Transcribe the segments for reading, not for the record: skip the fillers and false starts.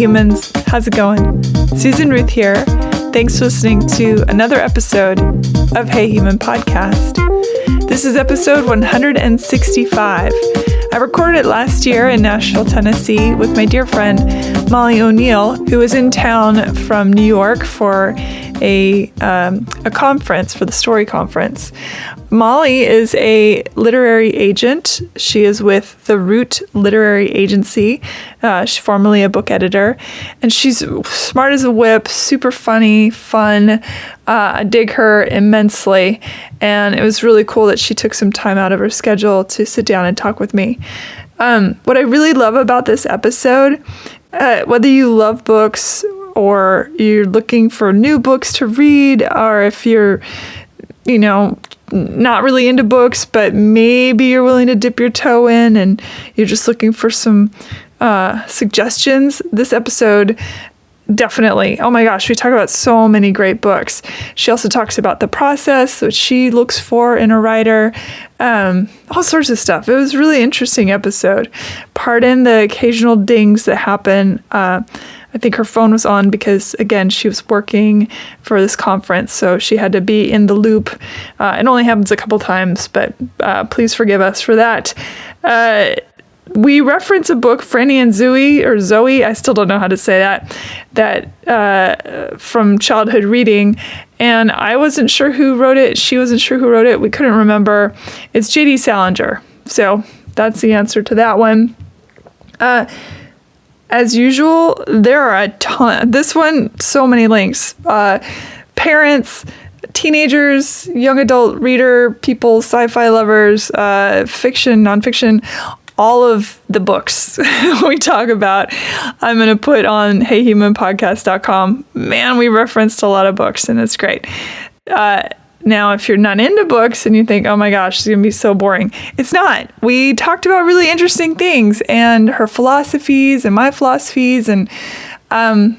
humans, how's it going? Susan Ruth here. Thanks for listening to another episode of Hey Human Podcast. This is episode 165. I recorded it last year in Nashville, Tennessee with my dear friend Molly O'Neill, who was in town from New York for a conference, for the Story Conference. Molly is a literary agent. She is with the Root Literary Agency. She's formerly a book editor, and she's smart as a whip, super funny, fun. I dig her immensely, and it was really cool that she took some time out of her schedule to sit down and talk with me. What I really love about this episode, whether you love books or you're looking for new books to read, or if you're, not really into books, but maybe you're willing to dip your toe in and you're just looking for some suggestions, this episode definitely. Oh my gosh, we talk about so many great books. She also talks about the process, which she looks for in a writer, all sorts of stuff. It was a really interesting episode. Pardon the occasional dings that happen. I think her phone was on because, again, she was working for this conference, so she had to be in the loop. It only happens a couple times, but please forgive us for that. We reference a book, Franny and Zoe, I still don't know how to say that from childhood reading, and I wasn't sure who wrote it. She wasn't sure who wrote it. We couldn't remember. It's J.D. Salinger. So that's the answer to that one. As usual, there are a ton. This one, so many links. Parents, teenagers, young adult reader, people, sci-fi lovers, fiction, nonfiction, all of the books we talk about, I'm going to put on heyhumanpodcast.com. Man, we referenced a lot of books, and it's great. Now, if you're not into books and you think, oh my gosh, it's going to be so boring, it's not. We talked about really interesting things and her philosophies and my philosophies. And I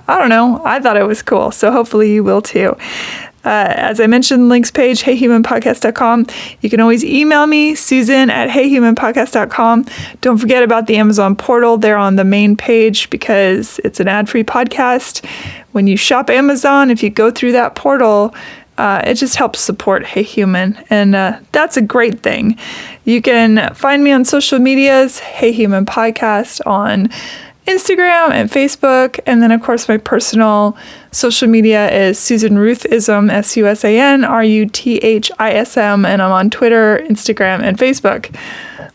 don't know. I thought it was cool. So hopefully you will too. As I mentioned, links page, heyhumanpodcast.com. You can always email me, Susan at heyhumanpodcast.com. Don't forget about the Amazon portal. They're on the main page because it's an ad-free podcast. When you shop Amazon, if you go through that portal, it just helps support Hey Human, and that's a great thing. You can find me on social medias, Hey Human Podcast, on Instagram and Facebook, and then, of course, my personal social media is Susan Ruthism, SUSANRUTHISM, and I'm on Twitter, Instagram, and Facebook.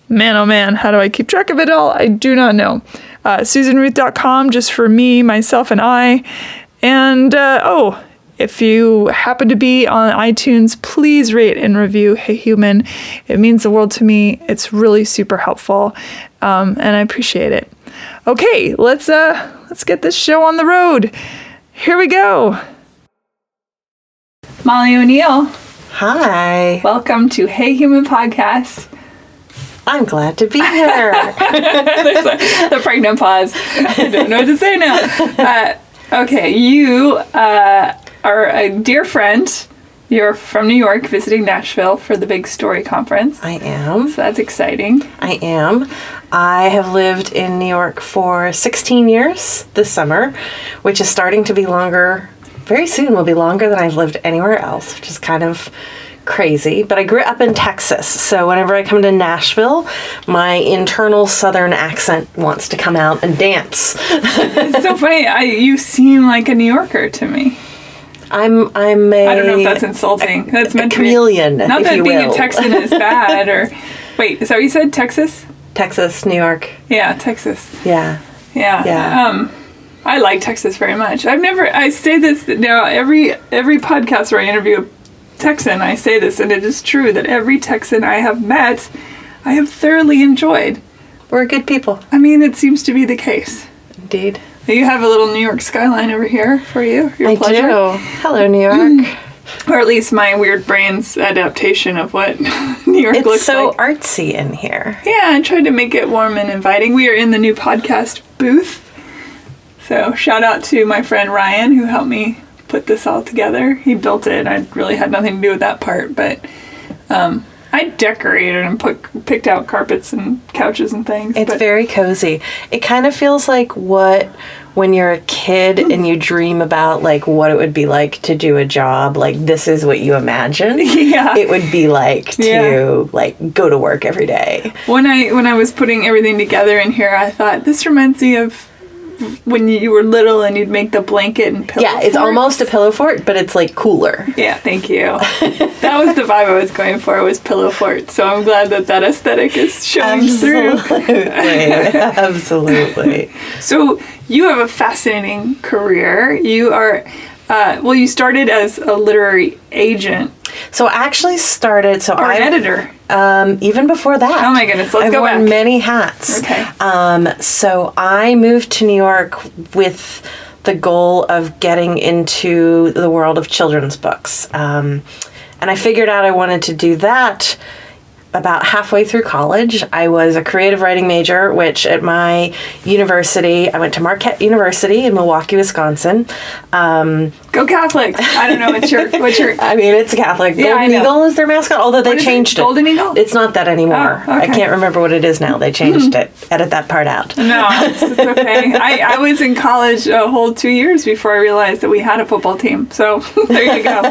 Man, oh man, how do I keep track of it all? I do not know. SusanRuth.com, just for me, myself, and I. And, if you happen to be on iTunes, please rate and review Hey Human. It means the world to me. It's really super helpful, and I appreciate it. Okay, let's get this show on the road. Here we go. Molly O'Neill. Hi. Welcome to Hey Human Podcast. I'm glad to be here. There's the pregnant pause. I don't know what to say now. Okay, you are a dear friend. You're from New York, visiting Nashville for the big Story Conference. I am. So that's exciting. I am. I have lived in New York for 16 years this summer, which is starting to be longer. Very soon will be longer than I've lived anywhere else, which is kind of crazy. But I grew up in Texas, so whenever I come to Nashville, my internal Southern accent wants to come out and dance. It's so funny. You seem like a New Yorker to me. I'm I don't know if that's insulting. That's meant a chameleon, to be. Not if that you being will. a Texan is bad, or wait, is that what you said? Texas? Texas, New York. Yeah, Texas. Yeah. I like Texas very much. I say this now every podcast where I interview a Texan, I say this, and it is true that every Texan I have met, I have thoroughly enjoyed. We're good people. I mean, it seems to be the case. Indeed. You have a little New York skyline over here for you. Your pleasure. I do. Hello, New York. Or at least my weird brain's adaptation of what New York looks like. It's so artsy in here. Yeah, I tried to make it warm and inviting. We are in the new podcast booth. So shout out to my friend Ryan, who helped me put this all together. He built it. I really had nothing to do with that part, but I I decorated and picked out carpets and couches and things. It's very cozy. It kind of feels like when you're a kid and you dream about like what it would be like to do a job, like this is what you imagine. Yeah. It would be like to like go to work every day. When I was putting everything together in here, I thought this reminds me of when you were little and you'd make the blanket and pillow. Yeah, it's almost a pillow fort, but it's like cooler. Yeah, thank you. That was the vibe I was going for, was pillow fort. So I'm glad that aesthetic is showing through. Absolutely. So you have a fascinating career. You are, you started as a literary agent. So I actually started, an editor. Even before that. Oh my goodness, let's go back. I've worn many hats. Okay. So I moved to New York with the goal of getting into the world of children's books. And I figured out I wanted to do that about halfway through college. I was a creative writing major, which at my university, I went to Marquette University in Milwaukee, Wisconsin. Go Catholics! I don't know what's your. I mean, it's Catholic. Yeah, Golden Eagle is their mascot, although they changed it. Golden Eagle? It's not that anymore. Oh, okay. I can't remember what it is now. They changed it. Edit that part out. No, it's okay. I was in college a whole 2 years before I realized that we had a football team. So there you go.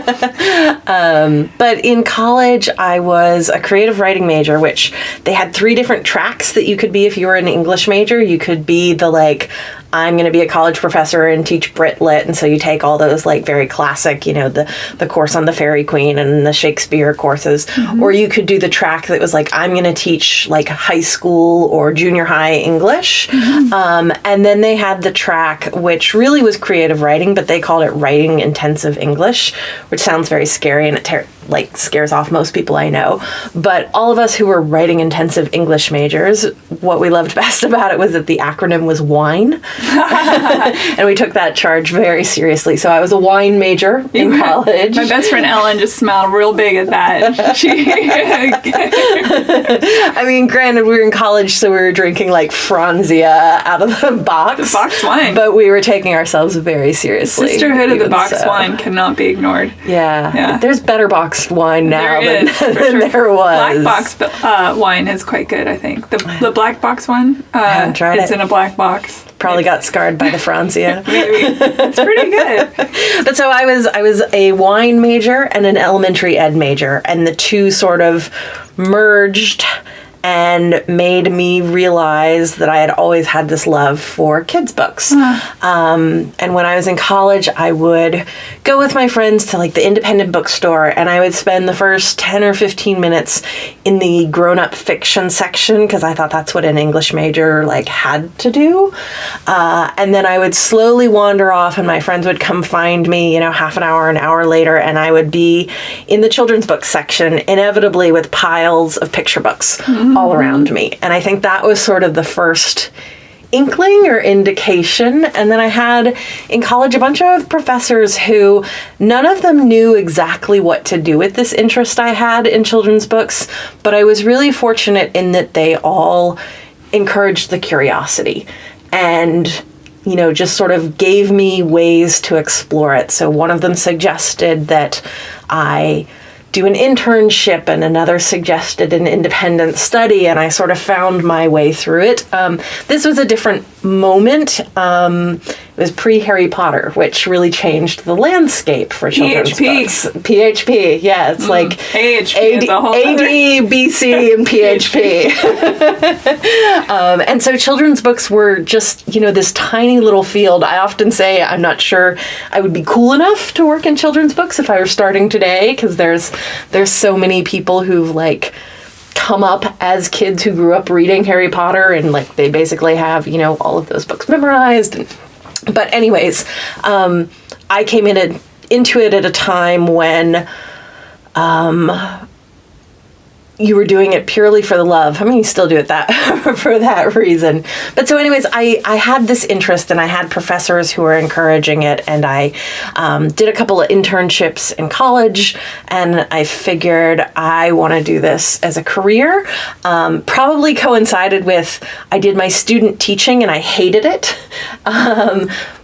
But in college, I was a creative writing major, which they had 3 different tracks that you could be if you were an English major. You could be the I'm going to be a college professor and teach Brit Lit, and so you take all those very classic, the course on the Fairy Queen and the Shakespeare courses, or you could do the track that was I'm going to teach high school or junior high English, and then they had the track which really was creative writing, but they called it writing intensive English, which sounds very scary and it scares off most people I know. But all of us who were writing intensive English majors, what we loved best about it was that the acronym was WINE. And we took that charge very seriously. So I was a wine major in college. My best friend Ellen just smiled real big at that. I mean, granted, we were in college, so we were drinking Franzia out of the box. The box wine. But we were taking ourselves very seriously. Sisterhood of the box wine cannot be ignored. Yeah. There's better boxed wine now than there was. Black box wine is quite good, I think. The black box one, I haven't tried it's in a black box. Probably got scarred by the Franzia. Maybe. It's pretty good. But so I was a wine major and an elementary ed major, and the two sort of merged and made me realize that I had always had this love for kids' books. And when I was in college, I would go with my friends to the independent bookstore, and I would spend the first 10 or 15 minutes in the grown-up fiction section, because I thought that's what an English major had to do. And then I would slowly wander off, and my friends would come find me, half an hour later, and I would be in the children's book section, inevitably with piles of picture books all around me. And I think that was sort of the first inkling or indication. And then I had in college a bunch of professors who none of them knew exactly what to do with this interest I had in children's books, but I was really fortunate in that they all encouraged the curiosity and just sort of gave me ways to explore it. So one of them suggested that I do an internship, and another suggested an independent study, and I sort of found my way through it. This was a different moment. It was pre-Harry Potter, which really changed the landscape for children's books. PHP, yeah, it's AHP AD, BC, and PHP. And so children's books were just, this tiny little field. I often say I'm not sure I would be cool enough to work in children's books if I were starting today, because there's so many people who've come up as kids who grew up reading Harry Potter, and they basically have all of those books memorized. But anyways, I came into it at a time when you were doing it purely for the love. I mean, you still do it for that reason. But so anyways, I had this interest, and I had professors who were encouraging it, and I did a couple of internships in college, and I figured I want to do this as a career. Probably coincided with I did my student teaching, and I hated it.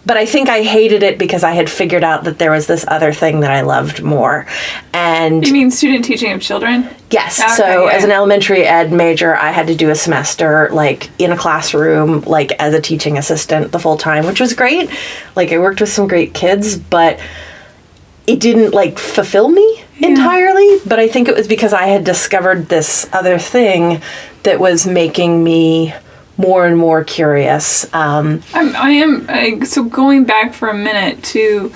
but I think I hated it because I had figured out that there was this other thing that I loved more. And you mean student teaching of children? Yes. Okay, So yeah. as an elementary ed major, I had to do a semester like in a classroom, like as a teaching assistant the full time, which was great. Like I worked with some great kids, but it didn't like fulfill me entirely. But I think it was because I had discovered this other thing that was making me more and more curious. So going back for a minute to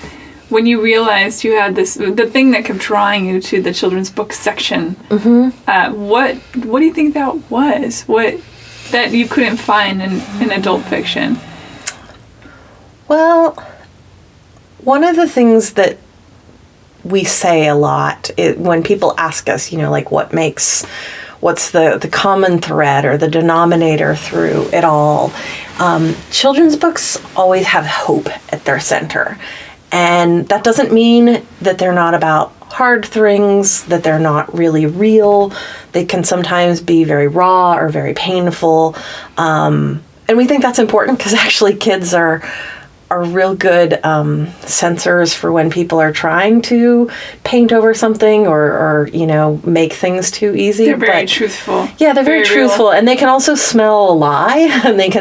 when you realized you had the thing that kept drawing you to the children's book section. What do you think that was? What that you couldn't find in adult fiction? Well, one of the things that we say a lot when people ask us, like what's the common thread or the denominator through it all, children's books always have hope at their center. And that doesn't mean that they're not about hard things, that they're not really real. They can sometimes be very raw or very painful. And we think that's important because actually kids are real good sensors for when people are trying to paint over something or make things too easy. They're very truthful. Yeah, they're very truthful, and they can also smell a lie, and they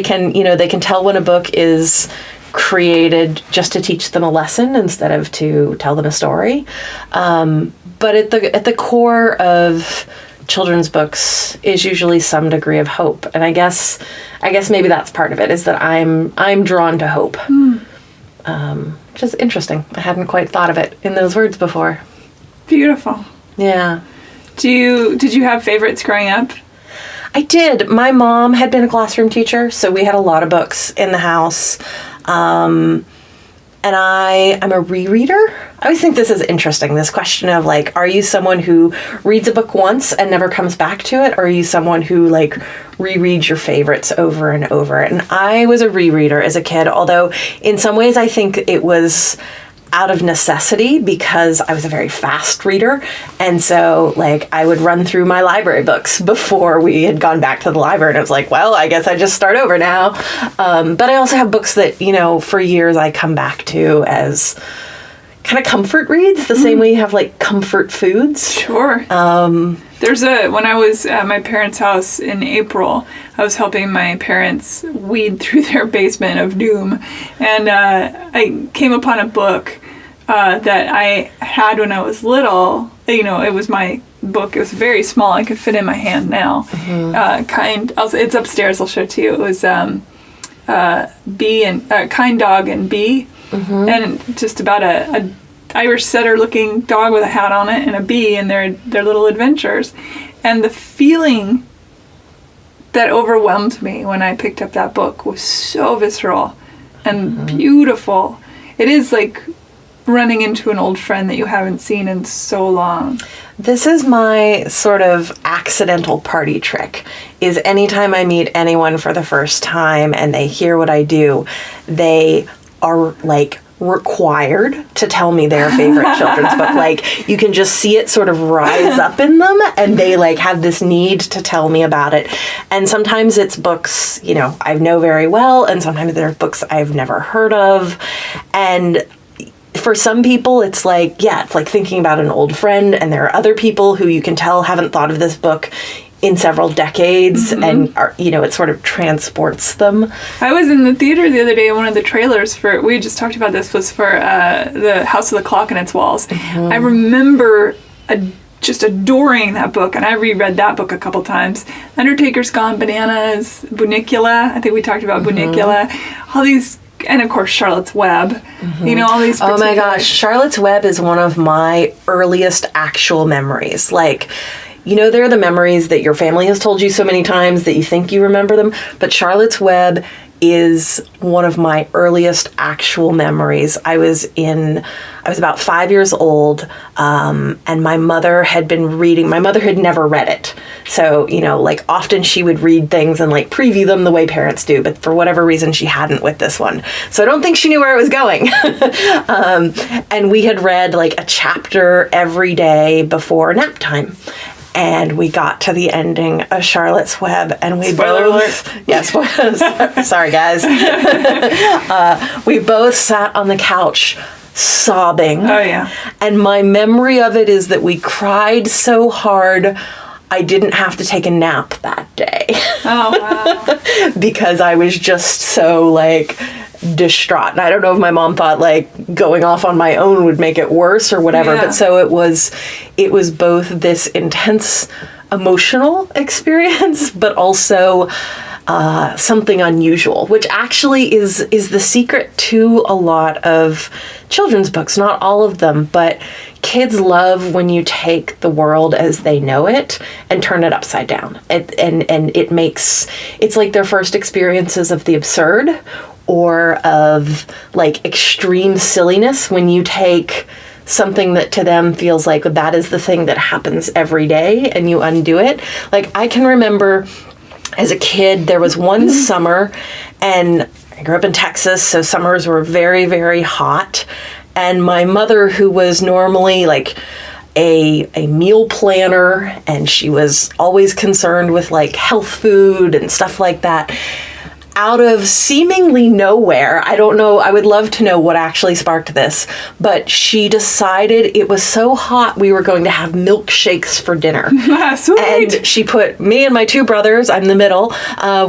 can tell when a book is created just to teach them a lesson instead of to tell them a story. But at the core of children's books is usually some degree of hope, and I guess maybe that's part of it, is that I'm drawn to hope, which is interesting. I hadn't quite thought of it in those words before. Beautiful. Yeah. Did you have favorites growing up? I did. My mom had been a classroom teacher, so we had a lot of books in the house. And I'm a rereader. I always think this is interesting, this question of like, are you someone who reads a book once and never comes back to it? Or are you someone who like rereads your favorites over and over? And I was a rereader as a kid, although in some ways I think it was out of necessity because I was a very fast reader. And so like I would run through my library books before we had gone back to the library. And I was like, well, I guess I just start over now. But I also have books that, for years I come back to as kind of comfort reads, the same way you have like comfort foods. Sure. When I was at my parents' house in April, I was helping my parents weed through their basement of doom. And I came upon a book that I had when I was little. It was my book. It was very small. I could fit in my hand now. It's upstairs. I'll show it to you. It was Bee and Kind Dog and Bee, and just about a Irish setter looking dog with a hat on it and a bee and their little adventures. And the feeling that overwhelmed me when I picked up that book was so visceral and beautiful. It is like running into an old friend that you haven't seen in so long. This is my sort of accidental party trick, is anytime I meet anyone for the first time and they hear what I do, they are like required to tell me their favorite children's book. Like you can just see it sort of rise up in them, and they like have this need to tell me about it. And sometimes it's books, I know very well, and sometimes they're books I've never heard of. And for some people, it's like thinking about an old friend, and there are other people who you can tell haven't thought of this book in several decades, and it sort of transports them. I was in the theater the other day, and one of the trailers we just talked about this, was for the House of the Clock and Its Walls. I remember just adoring that book, and I reread that book a couple times. Undertaker's Gone Bananas, Bunicula, I think we talked about Bunicula, all these. And of course, Charlotte's Web. All these. Oh my gosh, Charlotte's Web is one of my earliest actual memories. Like, there are the memories that your family has told you so many times that you think you remember them. But Charlotte's Web is one of my earliest actual memories. I was about 5 years old, and my mother had been reading. My mother had never read it. So, often she would read things and preview them the way parents do, but for whatever reason she hadn't with this one. So I don't think she knew where it was going. And we had read a chapter every day before nap time. and we got to the ending of Charlotte's Web, and we Spoiler both... alert. Yes, sorry, guys. We both sat on the couch sobbing. Oh, yeah. And my memory of it is that we cried so hard I didn't have to take a nap that day. Oh, wow. Because I was just so, like, distraught. And I don't know if my mom thought, like, going off on my own would make it worse or whatever. Yeah. But so it was both this intense emotional experience, but also something unusual, which actually is the secret to a lot of children's books. Not all of them, but kids love when you take the world as they know it and turn it upside down. It's like their first experiences of the absurd or of like extreme silliness when you take something that to them feels like that is the thing that happens every day and you undo it. Like I can remember as a kid, there was one summer, and I grew up in Texas, so summers were very, very hot. And my mother, who was normally like a meal planner, and she was always concerned with like health food and stuff like that, out of seemingly nowhere, I don't know, I would love to know what actually sparked this, but she decided it was so hot we were going to have milkshakes for dinner. Sweet. And she put me and my two brothers, I'm the middle,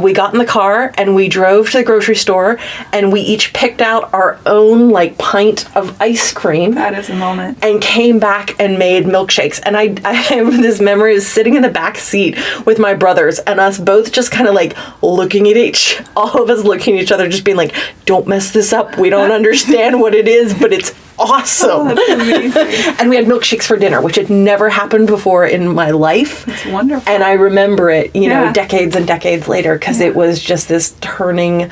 we got in the car and we drove to the grocery store and we each picked out our own like pint of ice cream. That is a moment. And came back and made milkshakes. And I have this memory of sitting in the back seat with my brothers and us both just kind of like looking at all of us looking at each other, just being like, don't mess this up. We don't understand what it is, but it's awesome. Oh, that's amazing. And we had milkshakes for dinner, which had never happened before in my life. It's wonderful. And I remember it, you know, Yeah. decades and decades later, because it was just this turning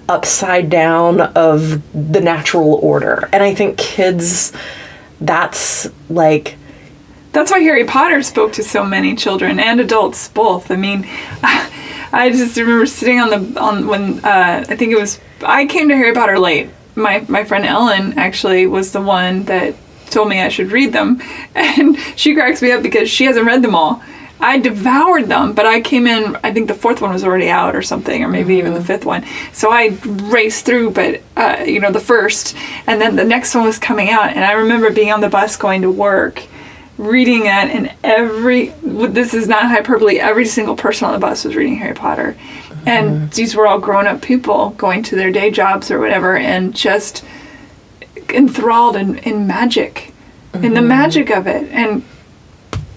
upside down of the natural order. And I think kids, that's like... That's why Harry Potter spoke to so many children and adults both. I mean, I just remember sitting when I think it was, I came to Harry Potter late. My friend Ellen actually was the one that told me I should read them, and she cracks me up because she hasn't read them all. I devoured them, but I came in, I think the fourth one was already out or something, or maybe even the fifth one. So I raced through, but the first, and then the next one was coming out, and I remember being on the bus going to work, reading that, and this is not hyperbole, every single person on the bus was reading Harry Potter. And these were all grown-up people going to their day jobs or whatever, and just enthralled in magic, in the magic of it. And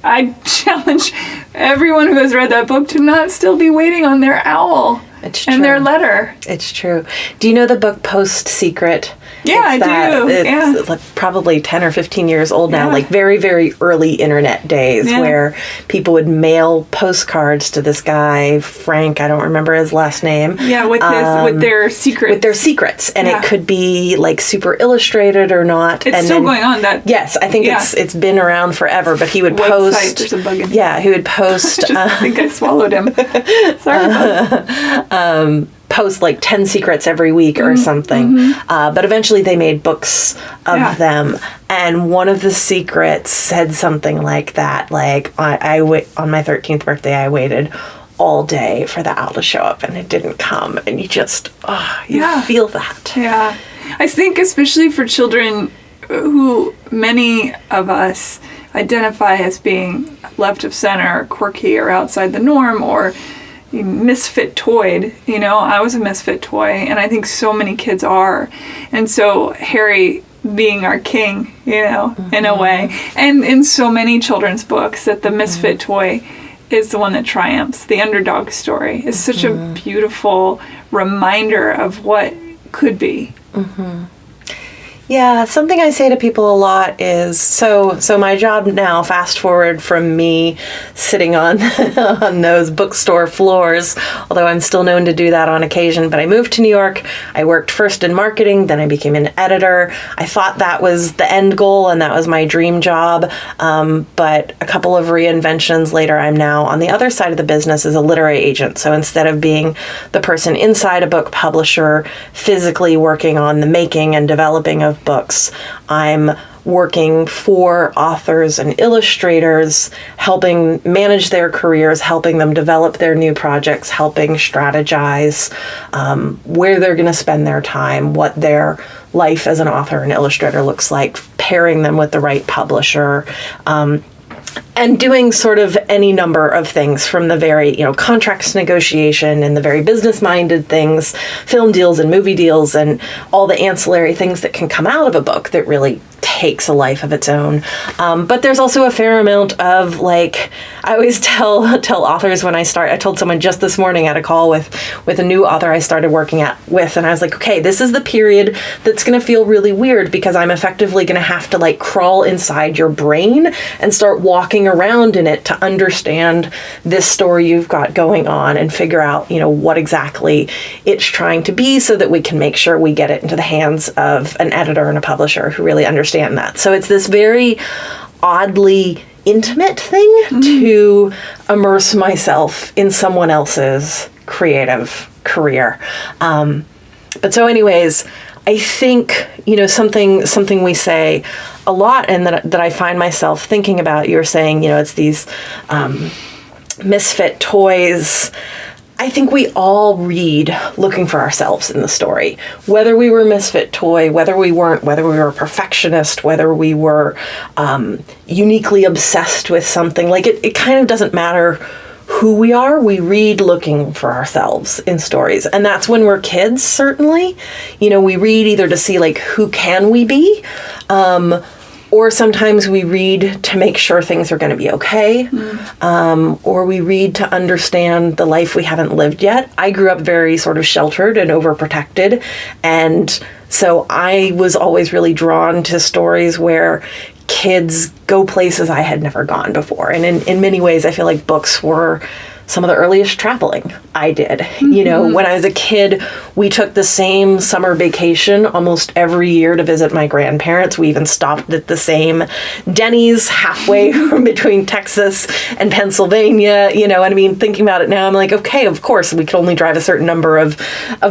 I challenge everyone who has read that book to not still be waiting on their owl and their letter. It's true. Do you know the book Post-Secret? Yeah, I do. It's like probably 10 or 15 years old now, like very, very early internet days where people would mail postcards to this guy, Frank, I don't remember his last name. Yeah, with their secrets. With their secrets. And it could be like super illustrated or not. It's still going on. Yes, I think it's been around forever, but he would post... There's a bug in Yeah, he would post... I think I swallowed him. Sorry. Post like 10 secrets every week or something. But eventually they made books of them. And one of the secrets said something like that. Like, on my 13th birthday, I waited all day for the owl to show up and it didn't come. And you just, feel that. Yeah. I think especially for children who many of us identify as being left of center, or quirky, or outside the norm, or misfit toyed. I was a misfit toy, and I think so many kids are. And so Harry being our king, in a way, and in so many children's books, that the misfit toy is the one that triumphs. The underdog story is such a beautiful reminder of what could be. Yeah, something I say to people a lot is, so my job now, fast forward from me sitting on on those bookstore floors, although I'm still known to do that on occasion, but I moved to New York. I worked first in marketing, then I became an editor. I thought that was the end goal and that was my dream job, but a couple of reinventions later, I'm now on the other side of the business as a literary agent. So instead of being the person inside a book publisher, physically working on the making and developing of books, I'm working for authors and illustrators, helping manage their careers, helping them develop their new projects, helping strategize where they're going to spend their time, what their life as an author and illustrator looks like, pairing them with the right publisher, and doing sort of any number of things, from the very, contracts negotiation and the very business-minded things, film deals and movie deals, and all the ancillary things that can come out of a book that really takes a life of its own. But there's also a fair amount of, like, I always tell authors when I told someone just this morning at a call with a new author I started working with, and I was like, okay, this is the period that's going to feel really weird, because I'm effectively going to have to, like, crawl inside your brain and start walking around in it to understand this story you've got going on and figure out, what exactly it's trying to be, so that we can make sure we get it into the hands of an editor and a publisher who really understand that. So it's this very oddly intimate thing to immerse myself in someone else's creative career. But so anyways, I think, something we say a lot, and that I find myself thinking about, you're saying, it's these misfit toys. I think we all read looking for ourselves in the story. Whether we were a misfit toy, whether we weren't, whether we were a perfectionist, whether we were uniquely obsessed with something, like it kind of doesn't matter who we are. We read looking for ourselves in stories. And that's when we're kids, certainly. We read either to see, like, who can we be? Or sometimes we read to make sure things are going to be okay. Or we read to understand the life we haven't lived yet. I grew up very sort of sheltered and overprotected. And so I was always really drawn to stories where kids go places I had never gone before. And in many ways, I feel like books were some of the earliest traveling I did. When I was a kid, we took the same summer vacation almost every year to visit my grandparents. We even stopped at the same Denny's halfway between Texas and Pennsylvania, and I mean, thinking about it now, I'm like, okay, of course, we could only drive a certain number of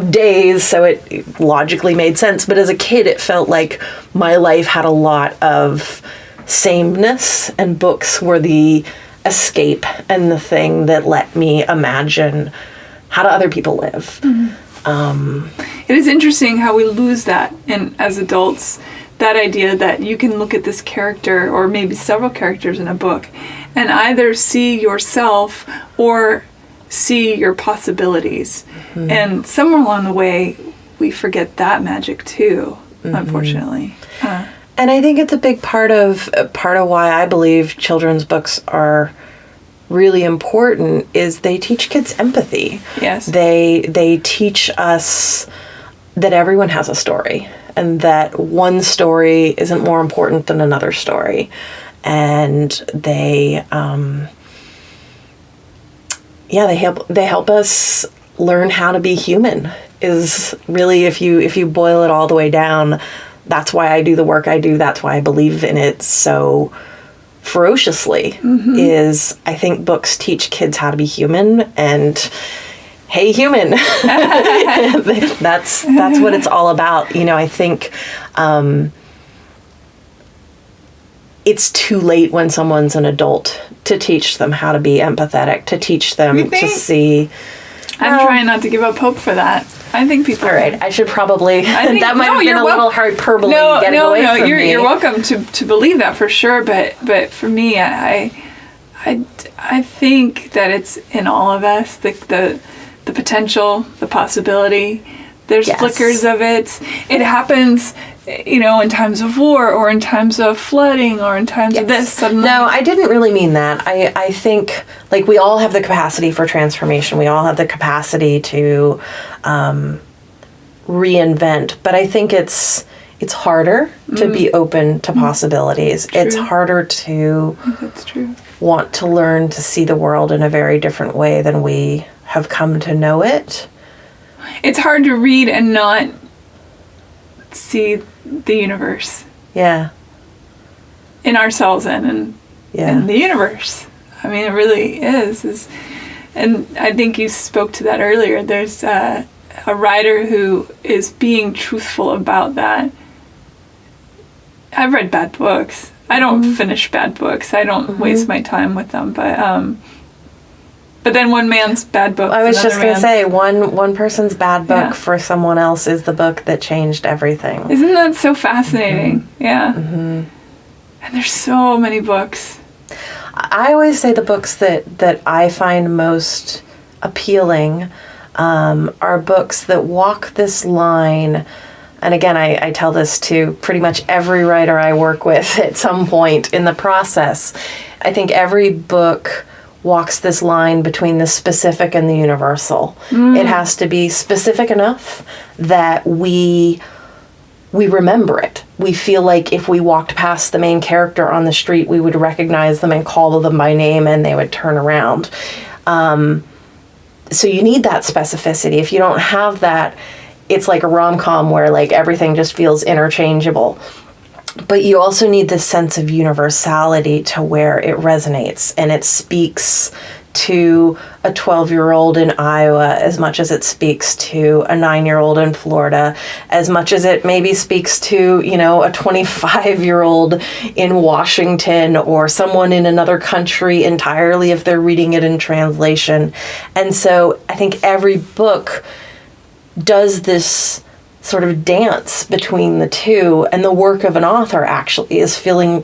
days, so it logically made sense. But as a kid, it felt like my life had a lot of sameness, and books were the escape and the thing that let me imagine how do other people live. It is interesting how we lose that as adults, that idea that you can look at this character or maybe several characters in a book and either see yourself or see your possibilities. And somewhere along the way, we forget that magic too, unfortunately. And I think it's a big part of why I believe children's books are really important is they teach kids empathy. Yes. They teach us that everyone has a story, and that one story isn't more important than another story. And they help us learn how to be human, is really, if you boil it all the way down, that's why I do the work I do. That's why I believe in it so ferociously, is I think books teach kids how to be human, and hey, human. That's what it's all about. I think it's too late when someone's an adult to teach them how to be empathetic, to teach them to see. I'm trying not to give up hope for that. I think people. All right, I should probably. That might have been a little hyperbole getting away from me. You're welcome to believe that for sure. But for me, I think that it's in all of us, the potential, the possibility. There's flickers of it. It happens, in times of war or in times of flooding or in times of this. Suddenly. No, I didn't really mean that. I think, like, we all have the capacity for transformation. We all have the capacity to reinvent. But I think it's harder to be open to possibilities. It's harder to That's true. Want to learn to see the world in a very different way than we have come to know it. It's hard to read and not see the universe. Yeah. In ourselves and in the universe. I mean, it really is. And I think you spoke to that earlier. There's a writer who is being truthful about that. I've read bad books. I don't finish bad books. I don't waste my time with them. But then one man's bad book. I was just going to say, one person's bad book for someone else is the book that changed everything. Isn't that so fascinating? Yeah. And there's so many books. I always say the books that I find most appealing are books that walk this line. And again, I tell this to pretty much every writer I work with at some point in the process. I think every book walks this line between the specific and the universal. It has to be specific enough that we remember it. We feel like if we walked past the main character on the street, we would recognize them and call them by name and they would turn around. So you need that specificity. If you don't have that, it's like a rom-com where like everything just feels interchangeable. But you also need this sense of universality to where it resonates and it speaks to a 12-year-old in Iowa as much as it speaks to a 9-year-old in Florida, as much as it maybe speaks to, you know, a 25-year-old in Washington or someone in another country entirely if they're reading it in translation. And so I think every book does this sort of dance between the two, and the work of an author actually is figuring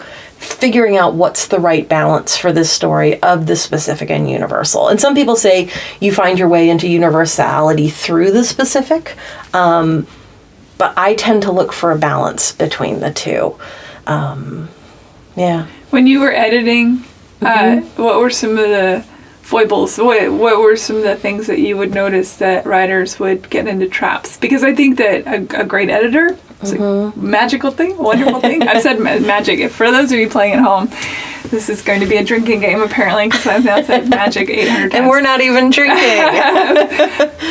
out what's the right balance for this story of the specific and universal. And some people say you find your way into universality through the specific, but I tend to look for a balance between the two. When you were editing, what were some of the foibles? What were some of the things that you would notice that writers would get into traps? Because I think that a great editor is a magical thing, wonderful thing. I've said magic. For those of you playing at home, this is going to be a drinking game apparently because I've now said magic 800 times. And we're not even drinking.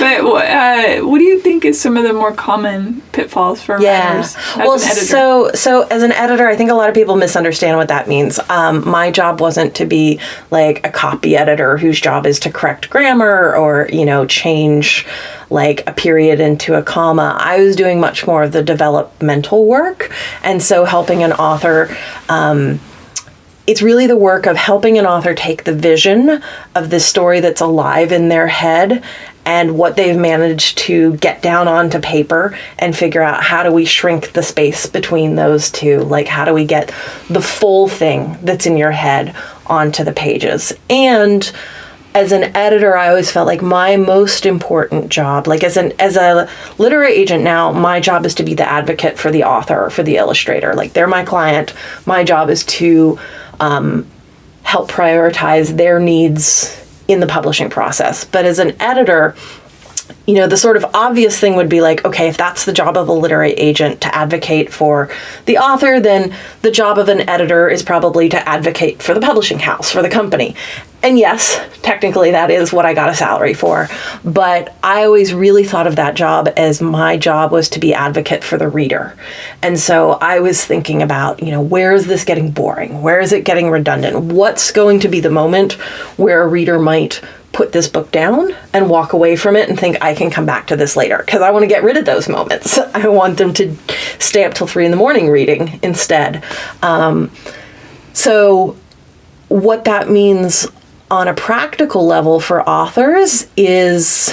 But what do you think is some of the more common pitfalls for writers as an editor? So as an editor, I think a lot of people misunderstand what that means. My job wasn't to be like a copy editor whose job is to correct grammar or, you know, change like a period into a comma. I was doing much more of the developmental work. And so helping an author, it's really the work of helping an author take the vision of this story that's alive in their head and what they've managed to get down onto paper and figure out how do we shrink the space between those two? Like, how do we get the full thing that's in your head onto the pages? And as an editor, I always felt like my most important job, like as a literary agent now, my job is to be the advocate for the author, for the illustrator. Like, they're my client. My job is to help prioritize their needs in the publishing process. But as an editor, you know, the sort of obvious thing would be like, okay, if that's the job of a literary agent to advocate for the author, then the job of an editor is probably to advocate for the publishing house, for the company. And yes, technically that is what I got a salary for. But I always really thought of that job as my job was to be advocate for the reader. And so I was thinking about, you know, where is this getting boring? Where is it getting redundant? What's going to be the moment where a reader might put this book down and walk away from it and think, I can come back to this later? Because I want to get rid of those moments. I want them to stay up till 3 a.m. reading instead. So what that means on a practical level for authors is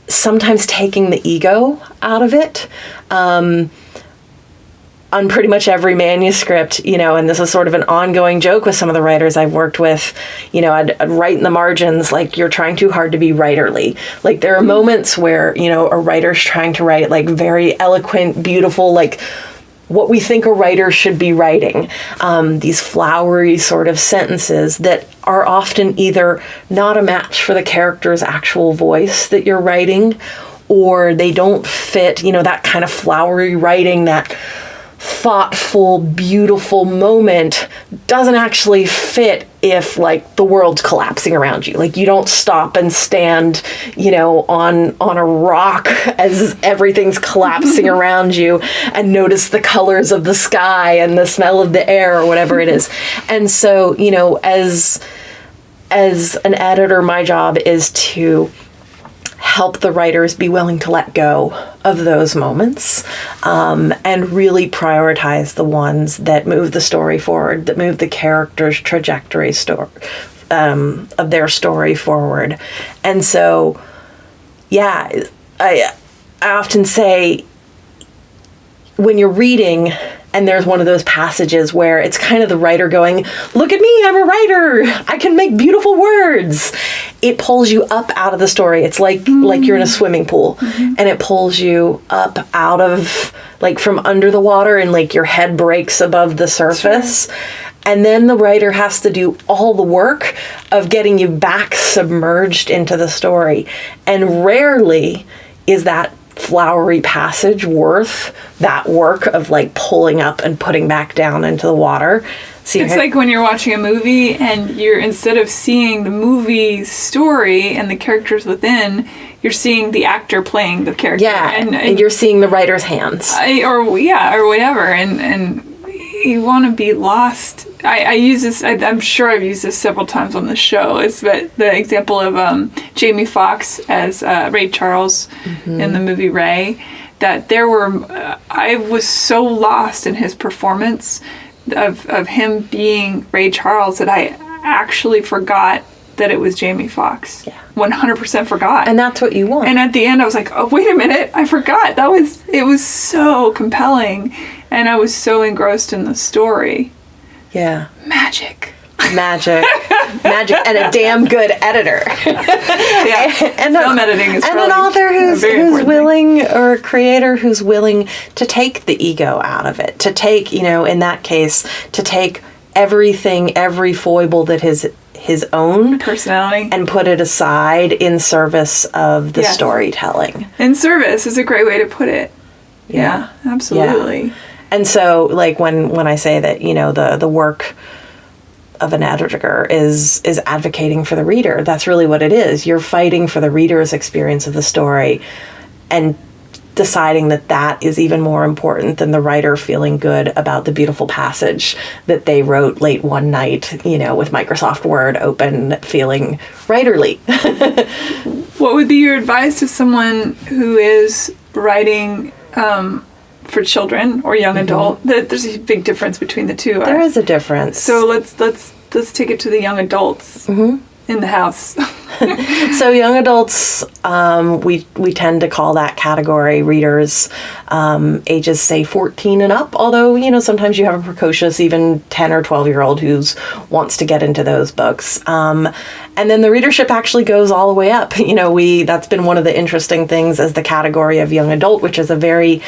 sometimes taking the ego out of it. On pretty much every manuscript, you know, and this is sort of an ongoing joke with some of the writers I've worked with, you know, I'd write in the margins, like, you're trying too hard to be writerly. Like, there are moments where, you know, a writer's trying to write, like, very eloquent, beautiful, like, what we think a writer should be writing. These flowery sort of sentences that are often either not a match for the character's actual voice that you're writing, or they don't fit, you know, that kind of flowery writing, that thoughtful, beautiful moment doesn't actually fit if, like, the world's collapsing around you. Like, you don't stop and stand, you know, on a rock as everyth's collapsing around you and notice the colors of the sky and the smell of the air or whatever it is. And so, you know, as an editor, my job is to help the writers be willing to let go of those moments, and really prioritize the ones that move the story forward, that move the character's trajectory of their story forward. And so, yeah, I often say, when you're reading and there's one of those passages where it's kind of the writer going, look at me, I'm a writer, I can make beautiful words. It pulls you up out of the story. It's like you're in a swimming pool, and it pulls you up out of, like, from under the water, and like your head breaks above the surface. Sure. And then the writer has to do all the work of getting you back submerged into the story. And rarely is that flowery passage worth that work of, like, pulling up and putting back down into the water. So it's like when you're watching a movie and you're, instead of seeing the movie story and the characters within, you're seeing the actor playing the character. Yeah, and you're seeing the writer's hands. Or whatever. And you want to be lost. I use this, I'm sure I've used this several times on the show. It's the example of Jamie Foxx as Ray Charles in the movie Ray. That there were, I was so lost in his performance of him being Ray Charles that I actually forgot that it was Jamie Foxx. Yeah. 100% forgot. And that's what you want. And at the end I was like, oh, wait a minute, I forgot. It was so compelling. And I was so engrossed in the story. Yeah. Magic. And a damn good editor. Yeah. And film editing is, and an author who's willing, or a creator who's willing to take the ego out of it. To take, in that case, to take everything, every foible that his own personality, and put it aside in service of the storytelling. In service is a great way to put it. Yeah, absolutely. Yeah. And so, like, when I say that, the work of an editor is advocating for the reader, that's really what it is. You're fighting for the reader's experience of the story and deciding that is even more important than the writer feeling good about the beautiful passage that they wrote late one night, with Microsoft Word open, feeling writerly. What would be your advice to someone who is writing for children or young adult? There's a big difference between the two. There is a difference. So let's take it to the young adults in the house. So young adults, we tend to call that category readers ages, say, 14 and up, although, sometimes you have a precocious, even 10 or 12-year-old who wants to get into those books. And then the readership actually goes all the way up. That's been one of the interesting things as the category of young adult, which is a very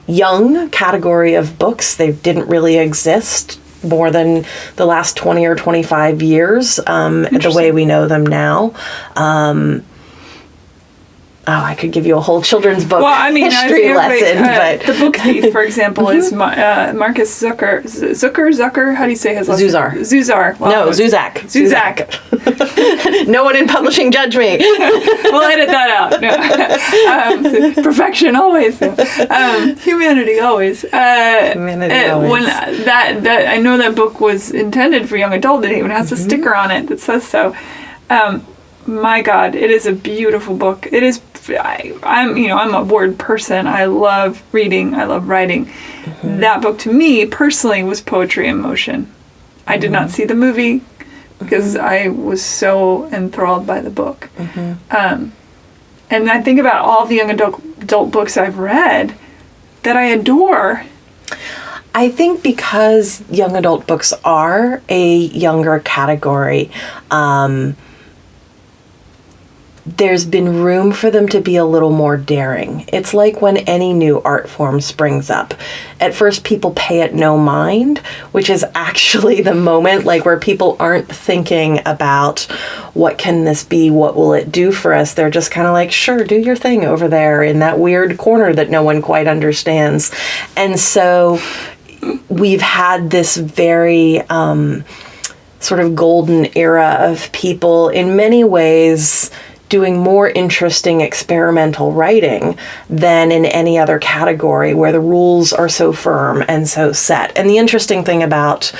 young category of books. They didn't really exist more than the last 20 or 25 years, the way we know them now. I could give you a whole children's book history lesson. But The Book Thief, for example, is Marcus Zucker. How do you say his last name? Zuzar. Well, no, Zuzak. No one in publishing judge me. We'll edit that out. No. Perfection always. Humanity always. Humanity always. When that I know that book was intended for young adult. It even has a sticker on it that says so. My God, it is a beautiful book. It is. I'm a word person. I love reading. I love writing. That book, to me personally, was poetry in motion. I did not see the movie because I was so enthralled by the book. And I think about all the young adult books I've read that I adore. I think because young adult books are a younger category, there's been room for them to be a little more daring. It's like when any new art form springs up. At first, people pay it no mind, which is actually the moment where people aren't thinking about what can this be, what will it do for us. They're just kind of like, sure, do your thing over there in that weird corner that no one quite understands. And so we've had this very sort of golden era of people, in many ways, doing more interesting experimental writing than in any other category where the rules are so firm and so set. And the interesting thing about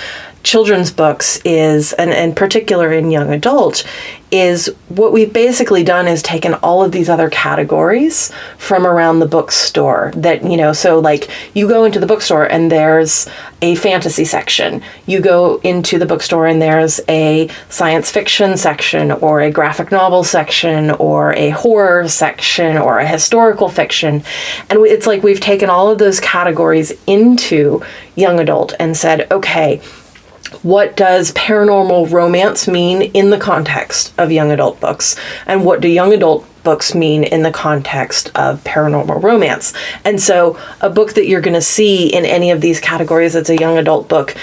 children's books is, and in particular in young adult, is what we've basically done is taken all of these other categories from around the bookstore that, so like you go into the bookstore and there's a fantasy section. You go into the bookstore and there's a science fiction section or a graphic novel section or a horror section or a historical fiction. And it's like we've taken all of those categories into young adult and said, okay, what does paranormal romance mean in the context of young adult books? And what do young adult books mean in the context of paranormal romance? And so a book that you're going to see in any of these categories that's a young adult book,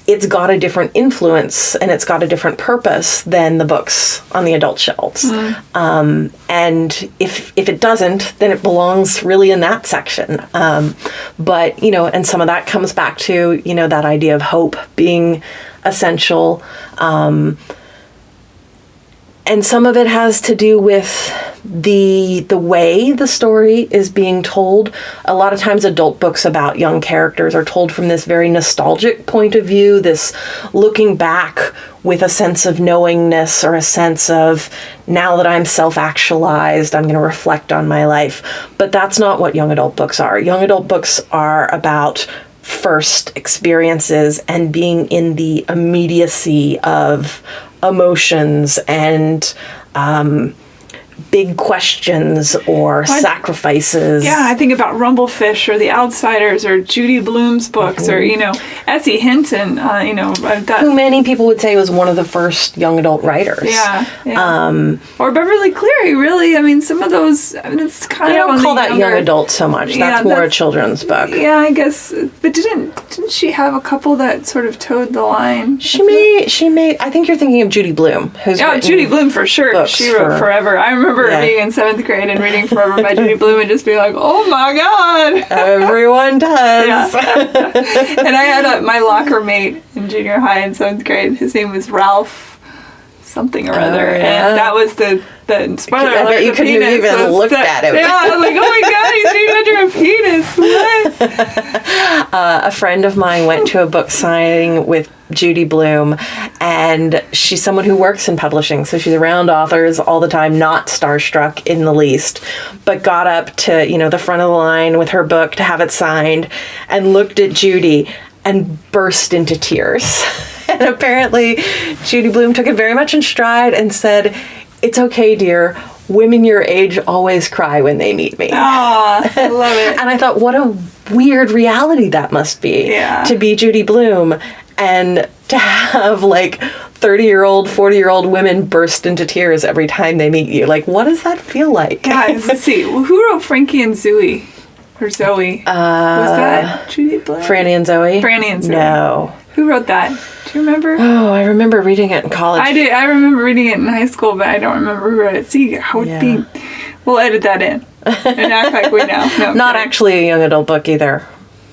it's got a different influence and it's got a different purpose than the books on the adult shelves. And if it doesn't, then it belongs really in that section. But, and some of that comes back to, that idea of hope being essential. And some of it has to do with the way the story is being told. A lot of times adult books about young characters are told from this very nostalgic point of view, this looking back with a sense of knowingness or a sense of, now that I'm self-actualized, I'm going to reflect on my life. But that's not what young adult books are. Young adult books are about first experiences and being in the immediacy of emotions and big questions or sacrifices. Yeah, I think about Rumblefish or The Outsiders or Judy Blume's books or, Essie Hinton, who many people would say was one of the first young adult writers. Yeah. Or Beverly Cleary, really. I mean, some of those, it's kind of. I don't call that young adult so much. That's more a children's book. Yeah, I guess. But didn't she have a couple that sort of towed the line? She made, I think you're thinking of Judy Blume. Judy Blume for sure. She wrote Forever. I remember being in 7th grade and reading Forever by Judy Blume and just being like, oh my God. Everyone does. Yeah. And I had my locker mate in junior high in 7th grade. His name was Ralph something or other. Yeah. And that was the spoiler alert. I bet you couldn't have even looked at him. Yeah, I was like, oh my God, he's reading under a penis. What? A friend of mine went to a book signing with Judy Blume, and she's someone who works in publishing, so she's around authors all the time, not starstruck in the least, but got up to, the front of the line with her book to have it signed and looked at Judy and burst into tears. And apparently Judy Blume took it very much in stride and said, "It's okay, dear. Women your age always cry when they meet me." Oh, I love it. And I thought, what a weird reality that must be, to be Judy Blume and to have 30-year-old, 40-year-old women burst into tears every time they meet you. Like, what does that feel like? Guys, let's see. Who wrote Frankie and Zooey? Or Zoe? Was that Judy Blume? Franny and Zoe? Franny and Zoe. No. Who wrote that? Do you remember? Oh, I remember reading it in college. I did. I remember reading it in high school, but I don't remember who wrote it. See, we'll edit that in and act like we know. No, not actually a young adult book either.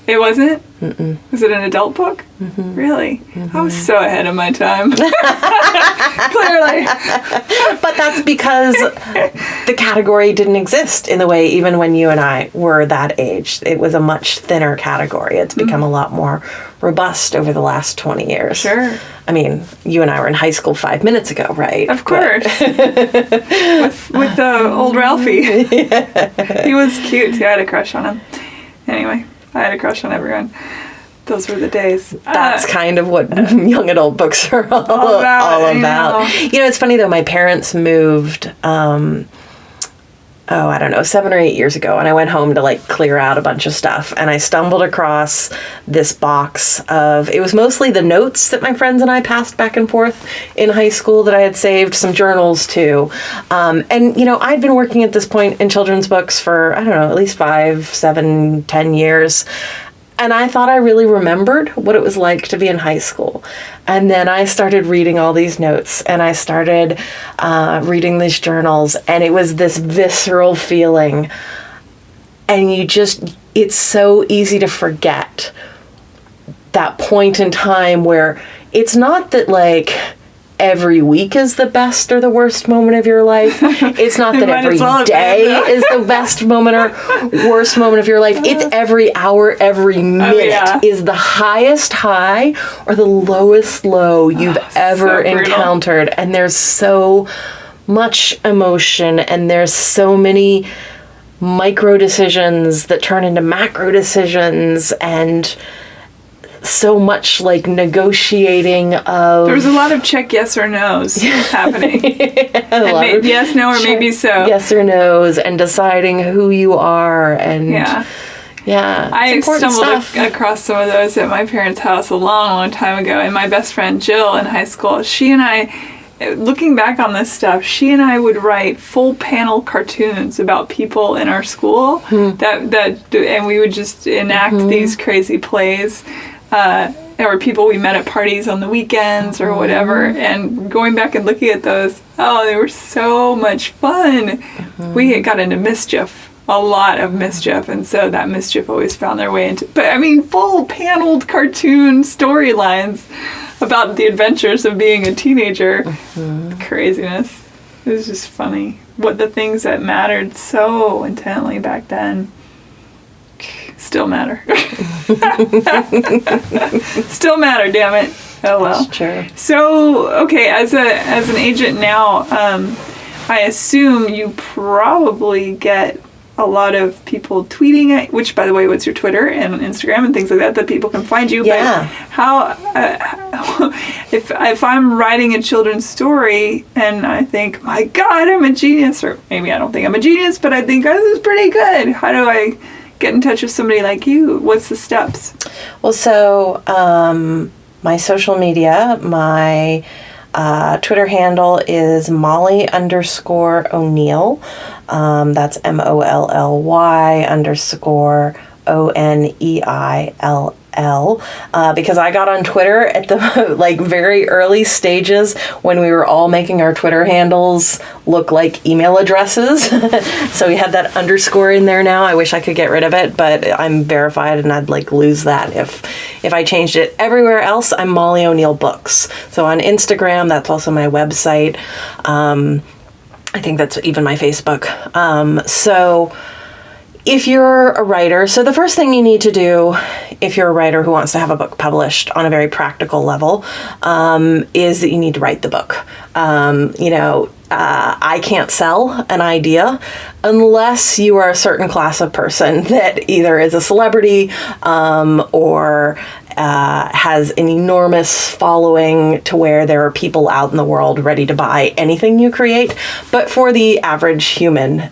It wasn't? Mm-mm. Was it an adult book? Mm-hmm. Really? Mm-hmm. I was so ahead of my time. Clearly. But that's because the category didn't exist in the way even when you and I were that age. It was a much thinner category. It's become a lot more robust over the last 20 years. Sure. I mean, you and I were in high school 5 minutes ago, right? Of course. with old Ralphie. Yeah. He was cute too. I had a crush on him. Anyway. I had a crush on everyone. Those were the days. That's kind of what young adult books are all about. It's funny though, my parents moved, 7 or 8 years ago, and I went home to clear out a bunch of stuff, and I stumbled across this box of, it was mostly the notes that my friends and I passed back and forth in high school that I had saved, some journals too. And I'd been working at this point in children's books for, at least 5, 7, 10 years. And I thought I really remembered what it was like to be in high school. And then I started reading all these notes, and I started reading these journals, and it was this visceral feeling. And it's so easy to forget that point in time where it's not that every week is the best or the worst moment of your life. It's not that every day is the best moment or worst moment of your life. It's every hour, every minute is the highest high or the lowest low you've ever encountered. And there's so much emotion, and there's so many micro decisions that turn into macro decisions, and so much like negotiating of... There's a lot of check yes or no's happening. Yes, no, or maybe so. Yes or no's, and deciding who you are, and... Yeah, I stumbled across some of those at my parents' house a long, long time ago, and my best friend Jill in high school, she and I... Looking back on this stuff, she and I would write full panel cartoons about people in our school and we would just enact these crazy plays, or people we met at parties on the weekends or whatever. And going back and looking at those, they were so much fun. We got into mischief, a lot of mischief, and so that mischief always found their way into. But I mean, full paneled cartoon storylines about the adventures of being a teenager. Craziness. It was just funny. What the things that mattered so intently back then still matter. Still matter, damn it. Oh well. That's true. So, okay, as an agent now, I assume you probably get a lot of people tweeting at, which, by the way, what's your Twitter and Instagram and things like that people can find you. Yeah. But how, if I'm writing a children's story and I think, my God, I'm a genius, or maybe I don't think I'm a genius, but I think this is pretty good. How do I get in touch with somebody like you? What's the steps? Well, so my social media, my Twitter handle is Molly_O'Neill. That's MOLLY_ONEILL. Because I got on Twitter at the very early stages when we were all making our Twitter handles look like email addresses. So we had that underscore in there now. I wish I could get rid of it, but I'm verified and I'd lose that if I changed it. Everywhere else, I'm Molly O'Neill Books. So on Instagram, that's also my website. I think that's even my Facebook. So if you're a writer, so the first thing you need to do if you're a writer who wants to have a book published on a very practical level is that you need to write the book. I can't sell an idea unless you are a certain class of person that either is a celebrity or has an enormous following to where there are people out in the world ready to buy anything you create. But for the average human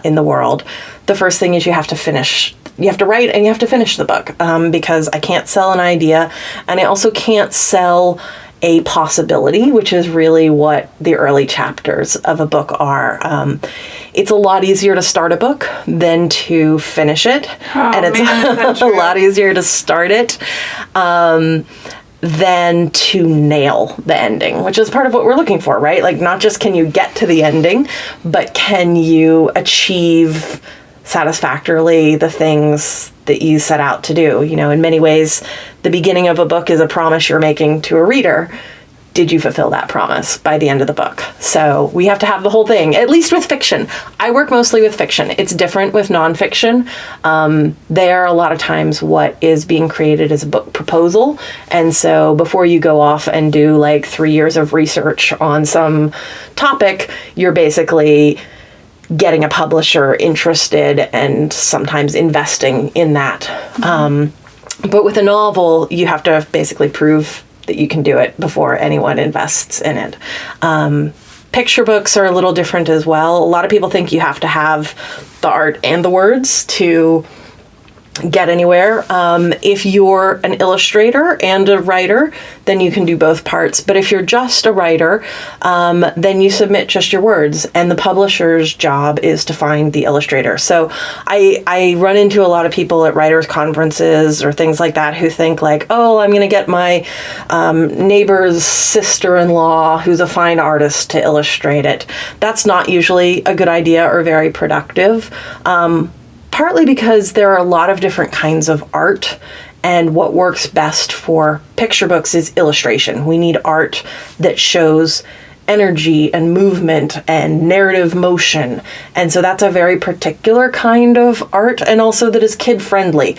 in the world, the first thing is you have to finish. You have to write and you have to finish the book because I can't sell an idea, and I also can't sell a possibility, which is really what the early chapters of a book are. It's a lot easier to start a book than to finish it. And it's a lot easier to start it than to nail the ending, which is part of what we're looking for, right? Not just can you get to the ending, but can you achieve satisfactorily the things that you set out to do. In many ways, the beginning of a book is a promise you're making to a reader. Did you fulfill that promise by the end of the book? So we have to have the whole thing, at least with fiction. I work mostly with fiction. It's different with nonfiction. There, a lot of times, what is being created is a book proposal. And so before you go off and do 3 years of research on some topic, you're basically getting a publisher interested and sometimes investing in that. But with a novel, you have to basically prove that you can do it before anyone invests in it. Picture books are a little different as well. A lot of people think you have to have the art and the words to get anywhere. If you're an illustrator and a writer, then you can do both parts. But if you're just a writer, then you submit just your words, and the publisher's job is to find the illustrator. So I run into a lot of people at writers' conferences or things like that who think I'm going to get my neighbor's sister-in-law who's a fine artist to illustrate it. That's not usually a good idea or very productive. Partly because there are a lot of different kinds of art, And what works best for picture books is illustration. We need art that shows energy and movement and narrative motion. And so that's a very particular kind of art, and also that is kid friendly.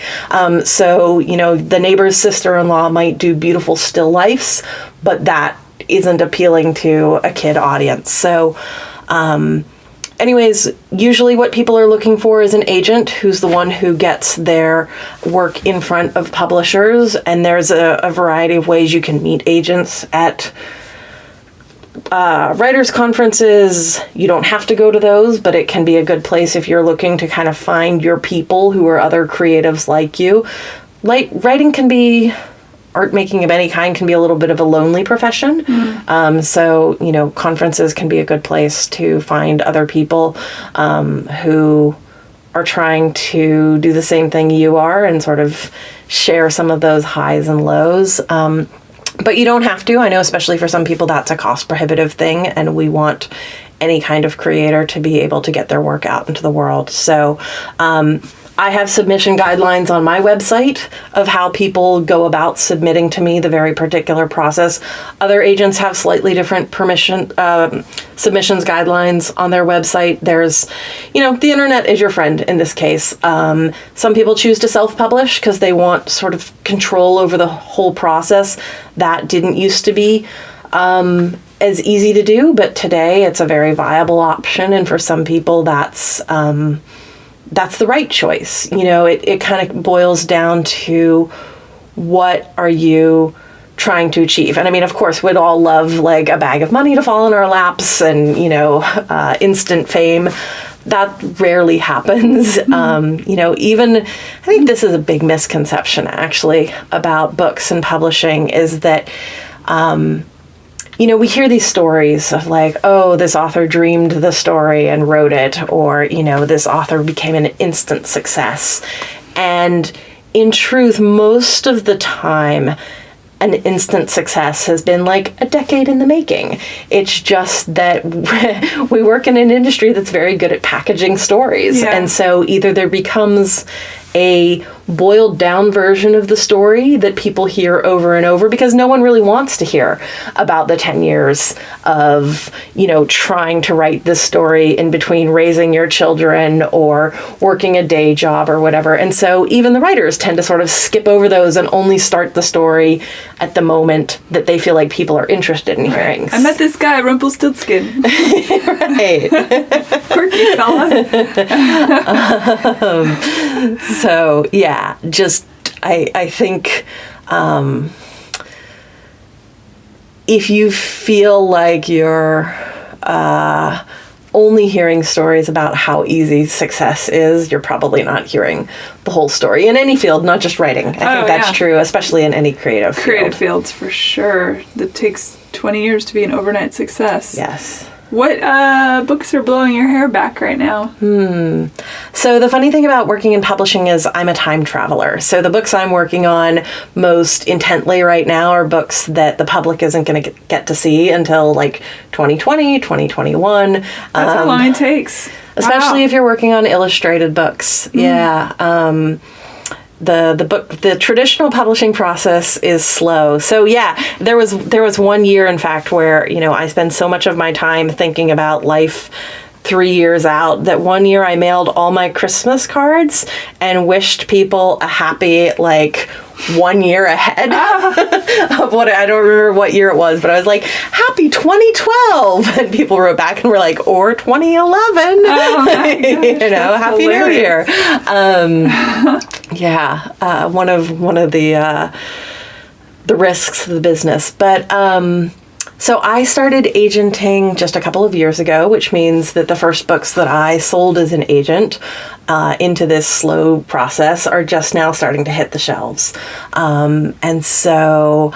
So, the neighbor's sister-in-law might do beautiful still lifes, but that isn't appealing to a kid audience. So, anyways, usually what people are looking for is an agent who's the one who gets their work in front of publishers. And there's a variety of ways you can meet agents at writers' conferences. You don't have to go to those, but it can be a good place if you're looking to kind of find your people who are other creatives like you. Writing can be, art making of any kind can be a little bit of a lonely profession. So, conferences can be a good place to find other people who are trying to do the same thing you are and sort of share some of those highs and lows. But you don't have to. I know, especially for some people, that's a cost prohibitive thing, and we want any kind of creator to be able to get their work out into the world. So I have submission guidelines on my website of how people go about submitting to me, the very particular process. Other agents have slightly different submissions guidelines on their website. There's, the internet is your friend in this case. Some people choose to self-publish because they want sort of control over the whole process. That didn't used to be as easy to do, but today it's a very viable option. And for some people, that's the right choice. It kind of boils down to what are you trying to achieve. And I mean, of course, we'd all love like a bag of money to fall in our laps and, instant fame. That rarely happens. Even, I think this is a big misconception actually about books and publishing is that, we hear these stories of like, oh, this author dreamed the story and wrote it, or, this author became an instant success. And in truth, most of the time, an instant success has been like a decade in the making. It's just that we work in an industry that's very good at packaging stories. Yeah. And so either there becomes a boiled down version of the story that people hear over and over because no one really wants to hear about the 10 years of, trying to write this story in between raising your children or working a day job or whatever. And so even the writers tend to sort of skip over those and only start the story at the moment that they feel like people are interested in hearing. I met this guy, Rumpelstiltskin. Right. Quirky fella. So, yeah, just, I think, if you feel like you're only hearing stories about how easy success is, you're probably not hearing the whole story in any field, not just writing. I think that's true, especially in any creative field. Creative fields, for sure. That takes 20 years to be an overnight success. Yes. What books are blowing your hair back right now? So the funny thing about working in publishing is I'm a time traveler. So the books I'm working on most intently right now are books that the public isn't going to get to see until like 2020, 2021. That's how long it takes. Especially if you're working on illustrated books. Yeah. The traditional publishing process is slow. So yeah, there was 1 year, in fact, where, I spend so much of my time thinking about life 3 years out that 1 year I mailed all my Christmas cards and wished people a happy, 1 year ahead of what, I don't remember what year it was, but I was like, happy 2012. And people wrote back and were like, or 2011, oh my gosh, happy hilarious. New Year. One of the risks of the business. But, so I started agenting just a couple of years ago, which means that the first books that I sold as an agent into this slow process are just now starting to hit the shelves. And so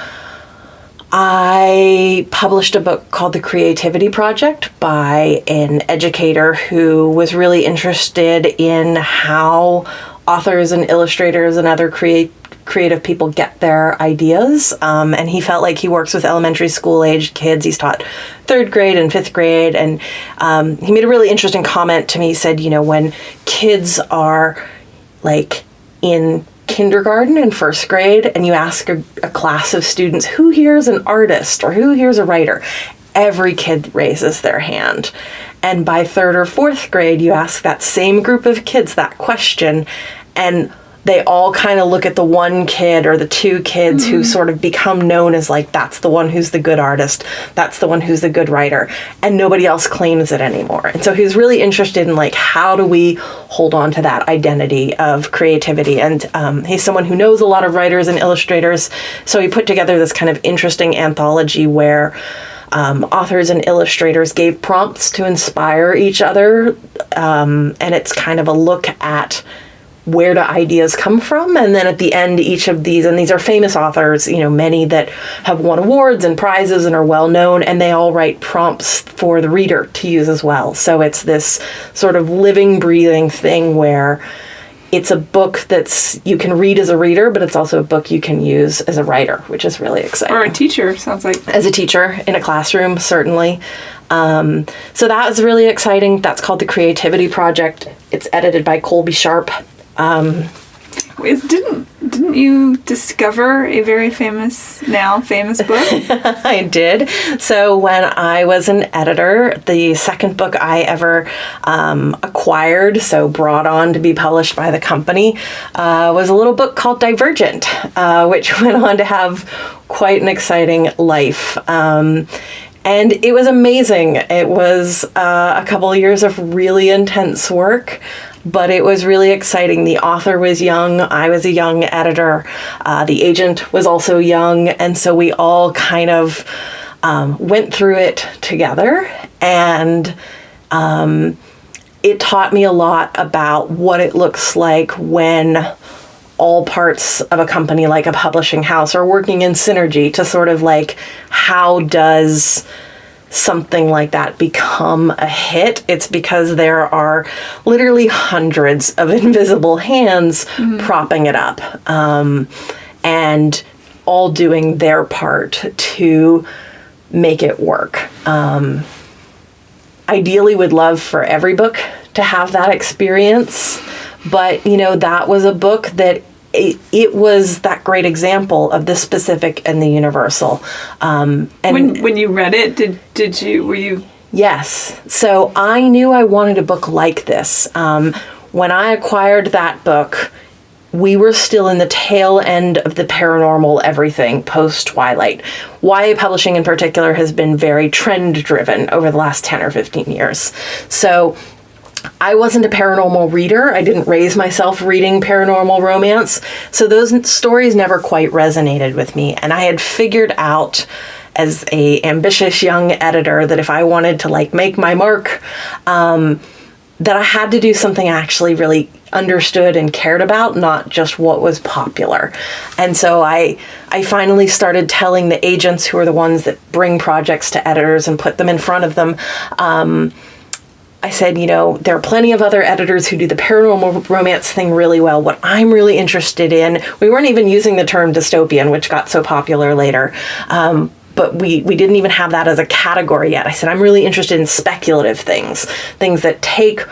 I published a book called The Creativity Project by an educator who was really interested in how authors and illustrators and other creative people get their ideas. And he felt like he works with elementary school age kids. He's taught 3rd grade and 5th grade. And he made a really interesting comment to me. He said, when kids are in kindergarten and first grade and you ask a class of students, who here is an artist or who here is a writer, every kid raises their hand. And by third or fourth grade, you ask that same group of kids that question, and they all kind of look at the one kid or the two kids who sort of become known as like, that's the one who's the good artist, that's the one who's the good writer, and nobody else claims it anymore. And so he was really interested in like, how do we hold on to that identity of creativity? And he's someone who knows a lot of writers and illustrators, so he put together this kind of interesting anthology where authors and illustrators gave prompts to inspire each other, and it's kind of a look at where do ideas come from, and then at the end, each of these, and these are famous authors, you know, many that have won awards and prizes and are well known, and they all write prompts for the reader to use as well. So it's this sort of living, breathing thing where it's a book that's you can read as a reader, but it's also a book you can use as a writer, which is really exciting. Or a teacher, sounds like. As a teacher in a classroom, certainly. So that was really exciting. That's called The Creativity Project. It's edited by Colby Sharp. Didn't you discover a very famous book? I did. So when I was an editor, the second book I ever acquired, so brought on to be published by the company, was a little book called Divergent, which went on to have quite an exciting life. And it was amazing. It was a couple of years of really intense work, but it was really exciting. The author was young. I was a young editor. The agent was also young. And so we all kind of went through it together. And it taught me a lot about what it looks like when all parts of a company like a publishing house are working in synergy to sort of like, how does something like that become a hit? It's because there are literally hundreds of invisible hands propping it up, and all doing their part to make it work. Ideally would love for every book to have that experience, but you know, that was a book that it was that great example of the specific and the universal. And when you read it, were you? Yes. So I knew I wanted a book like this. When I acquired that book, we were still in the tail end of the paranormal everything post-Twilight. YA publishing in particular has been very trend-driven over the last 10 or 15 years. So I wasn't a paranormal reader. I didn't raise myself reading paranormal romance. So those stories never quite resonated with me. And I had figured out as a ambitious young editor that if I wanted to like make my mark, that I had to do something I actually really understood and cared about, not just what was popular. And so I finally started telling the agents, who are the ones that bring projects to editors and put them in front of them, I said, you know, there are plenty of other editors who do the paranormal romance thing really well. What I'm really interested in, we weren't even using the term dystopian, which got so popular later, but we didn't even have that as a category yet. I said, I'm really interested in speculative things that take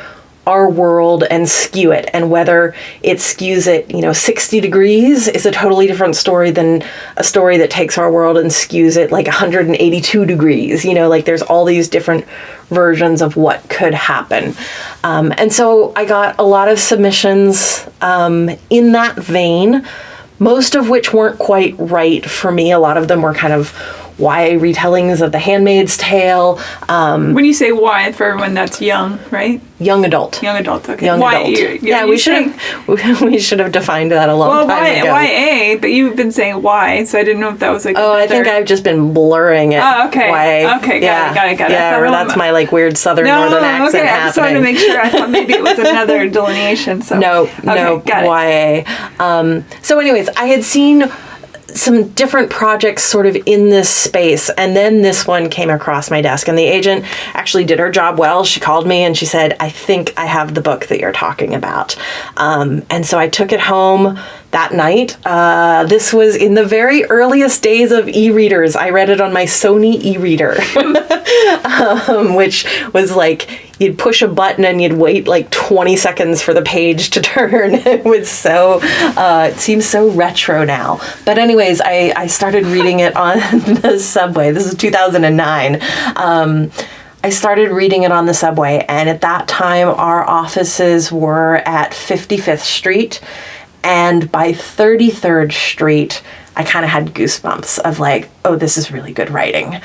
our world and skew it, and whether it skews it, 60 degrees is a totally different story than a story that takes our world and skews it like 182 degrees, like there's all these different versions of what could happen. And so I got a lot of submissions in that vein, most of which weren't quite right for me. A lot of them were kind of YA retellings of The Handmaid's Tale. When you say YA, for everyone, that's young, right? Young adult. Young adult, okay. Young adult. Yeah, we should have defined that a long time ago. YA, but you've been saying Y, so I didn't know if that was like I think I've just been blurring it. Oh, okay. YA. Okay, got it. Yeah, or that's my like weird southern northern accent happening. I just wanted to make sure. I thought maybe it was another delineation. So No, got it. YA. So anyways, I had seen some different projects sort of in this space, and then this one came across my desk, and the agent actually did her job well. She called me and she said, I think I have the book that you're talking about. And so I took it home that night. This was in the very earliest days of e-readers. I read it on my Sony e-reader, which was like you'd push a button and you'd wait like 20 seconds for the page to turn. It was so, it seems so retro now. But anyways, I started reading it on the subway. This is 2009. I started reading it on the subway, and at that time our offices were at 55th Street, and by 33rd Street I kind of had goosebumps of like, oh, this is really good writing,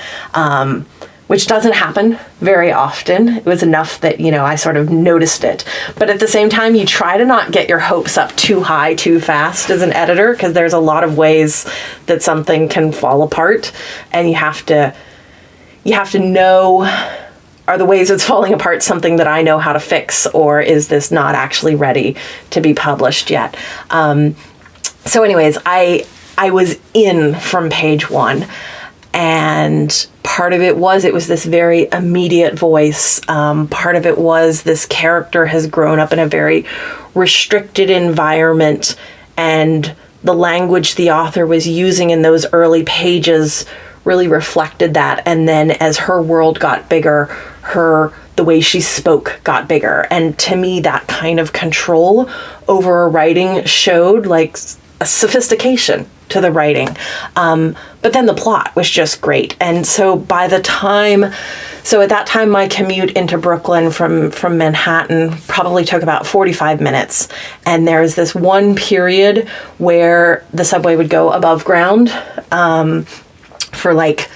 which doesn't happen very often. It was enough that, you know, I sort of noticed it. But at the same time, you try to not get your hopes up too high too fast as an editor, because there's a lot of ways that something can fall apart, and you have to know, are the ways it's falling apart something that I know how to fix, or is this not actually ready to be published yet? So anyways, I was in from page one, and part of it was this very immediate voice. Part of it was this character has grown up in a very restricted environment, and the language the author was using in those early pages really reflected that. And then as her world got bigger, the way she spoke got bigger. And to me, that kind of control over a writing showed like a sophistication to the writing. But then the plot was just great. And so at that time, my commute into Brooklyn from Manhattan probably took about 45 minutes. And there was this one period where the subway would go above ground, for like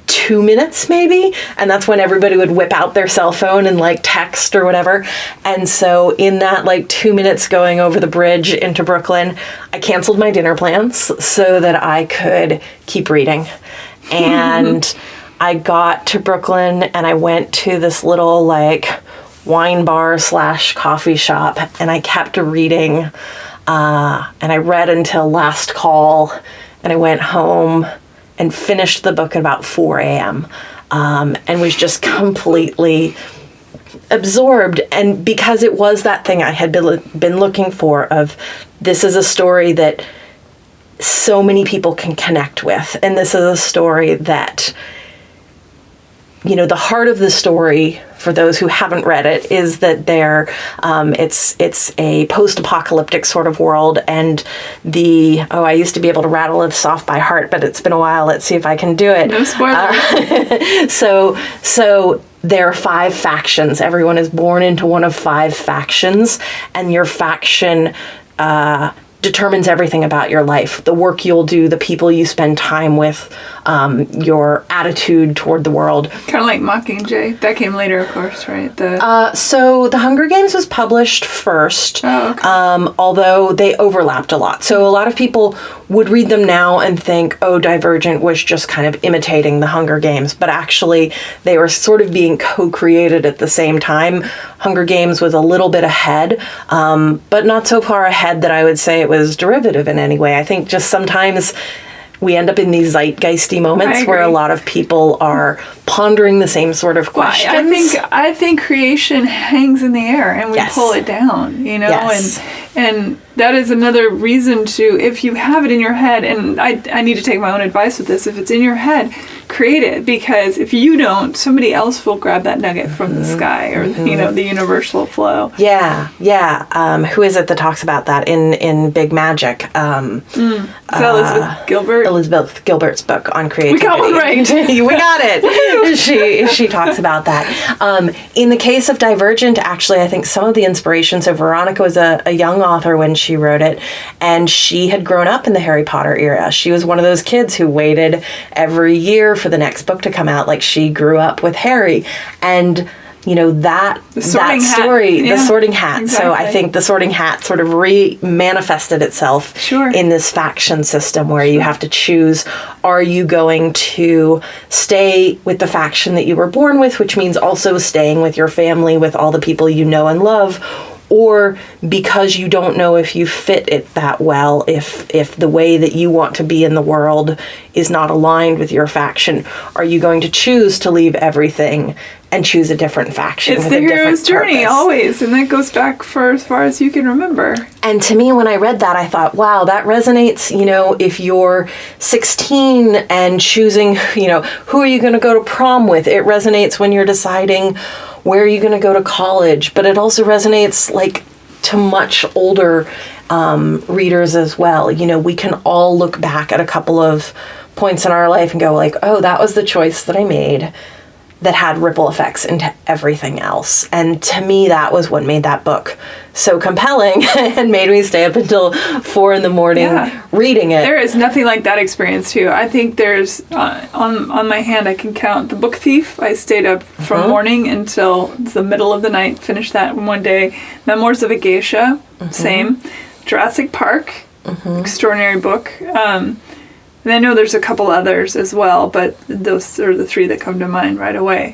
2 minutes maybe, and that's when everybody would whip out their cell phone and like text or whatever. And so in that like 2 minutes going over the bridge into Brooklyn, I canceled my dinner plans so that I could keep reading. And I got to Brooklyn and I went to this little like wine bar / coffee shop, and I kept reading, and I read until last call, and I went home and finished the book at about 4 a.m. And was just completely absorbed. And because it was that thing I had been looking for, of this is a story that so many people can connect with. And this is a story that, you know, the heart of the story, for those who haven't read it, is that it's a post-apocalyptic sort of world, and I used to be able to rattle this off by heart, but it's been a while. Let's see if I can do it. No spoilers. So there are 5 factions. Everyone is born into one of 5 factions, and your faction determines everything about your life. The work you'll do, the people you spend time with, your attitude toward the world. Kind of like Mockingjay. That came later, of course, right? So The Hunger Games was published first, although they overlapped a lot. So a lot of people would read them now and think, oh, Divergent was just kind of imitating The Hunger Games, but actually they were sort of being co-created at the same time. Hunger Games was a little bit ahead, but not so far ahead that I would say it was derivative in any way. I think just sometimes we end up in these zeitgeisty moments where a lot of people are pondering the same sort of questions. I think creation hangs in the air and we pull it down, you know, and that is another reason to, if you have it in your head, and I need to take my own advice with this, if it's in your head, create it, because if you don't, somebody else will grab that nugget from the sky, or you know, the universal flow. Who is it that talks about that in Big Magic? Is that Elizabeth Gilbert? Elizabeth Gilbert's book on creativity. We got one right. We got it. She talks about that. In the case of Divergent, actually, I think some of the inspiration, so Veronica was a young author when she wrote it, and she had grown up in the Harry Potter era. She was one of those kids who waited every year for the next book to come out. Like, she grew up with Harry, and you know, that story, the Sorting Hat. Exactly. So I think the Sorting Hat sort of manifested itself in this faction system where you have to choose, are you going to stay with the faction that you were born with, which means also staying with your family, with all the people you know and love, or because you don't know if you fit it that well, if the way that you want to be in the world is not aligned with your faction, are you going to choose to leave everything and choose a different faction? It's the hero's journey, always, and that goes back for as far as you can remember. And to me, when I read that, I thought, wow, that resonates. You know, if you're 16 and choosing, you know, who are you going to go to prom with? It resonates when you're deciding where are you going to go to college? But it also resonates like to much older readers as well. You know, we can all look back at a couple of points in our life and go like, oh, that was the choice that I made that had ripple effects into everything else. And to me, that was what made that book so compelling and made me stay up until 4 a.m. reading it. There is nothing like that experience too. I think there's, on my hand, I can count The Book Thief. I stayed up from morning until the middle of the night, finished that in one day. Memoirs of a Geisha, same. Jurassic Park, extraordinary book. And I know there's a couple others as well, but those are the 3 that come to mind right away.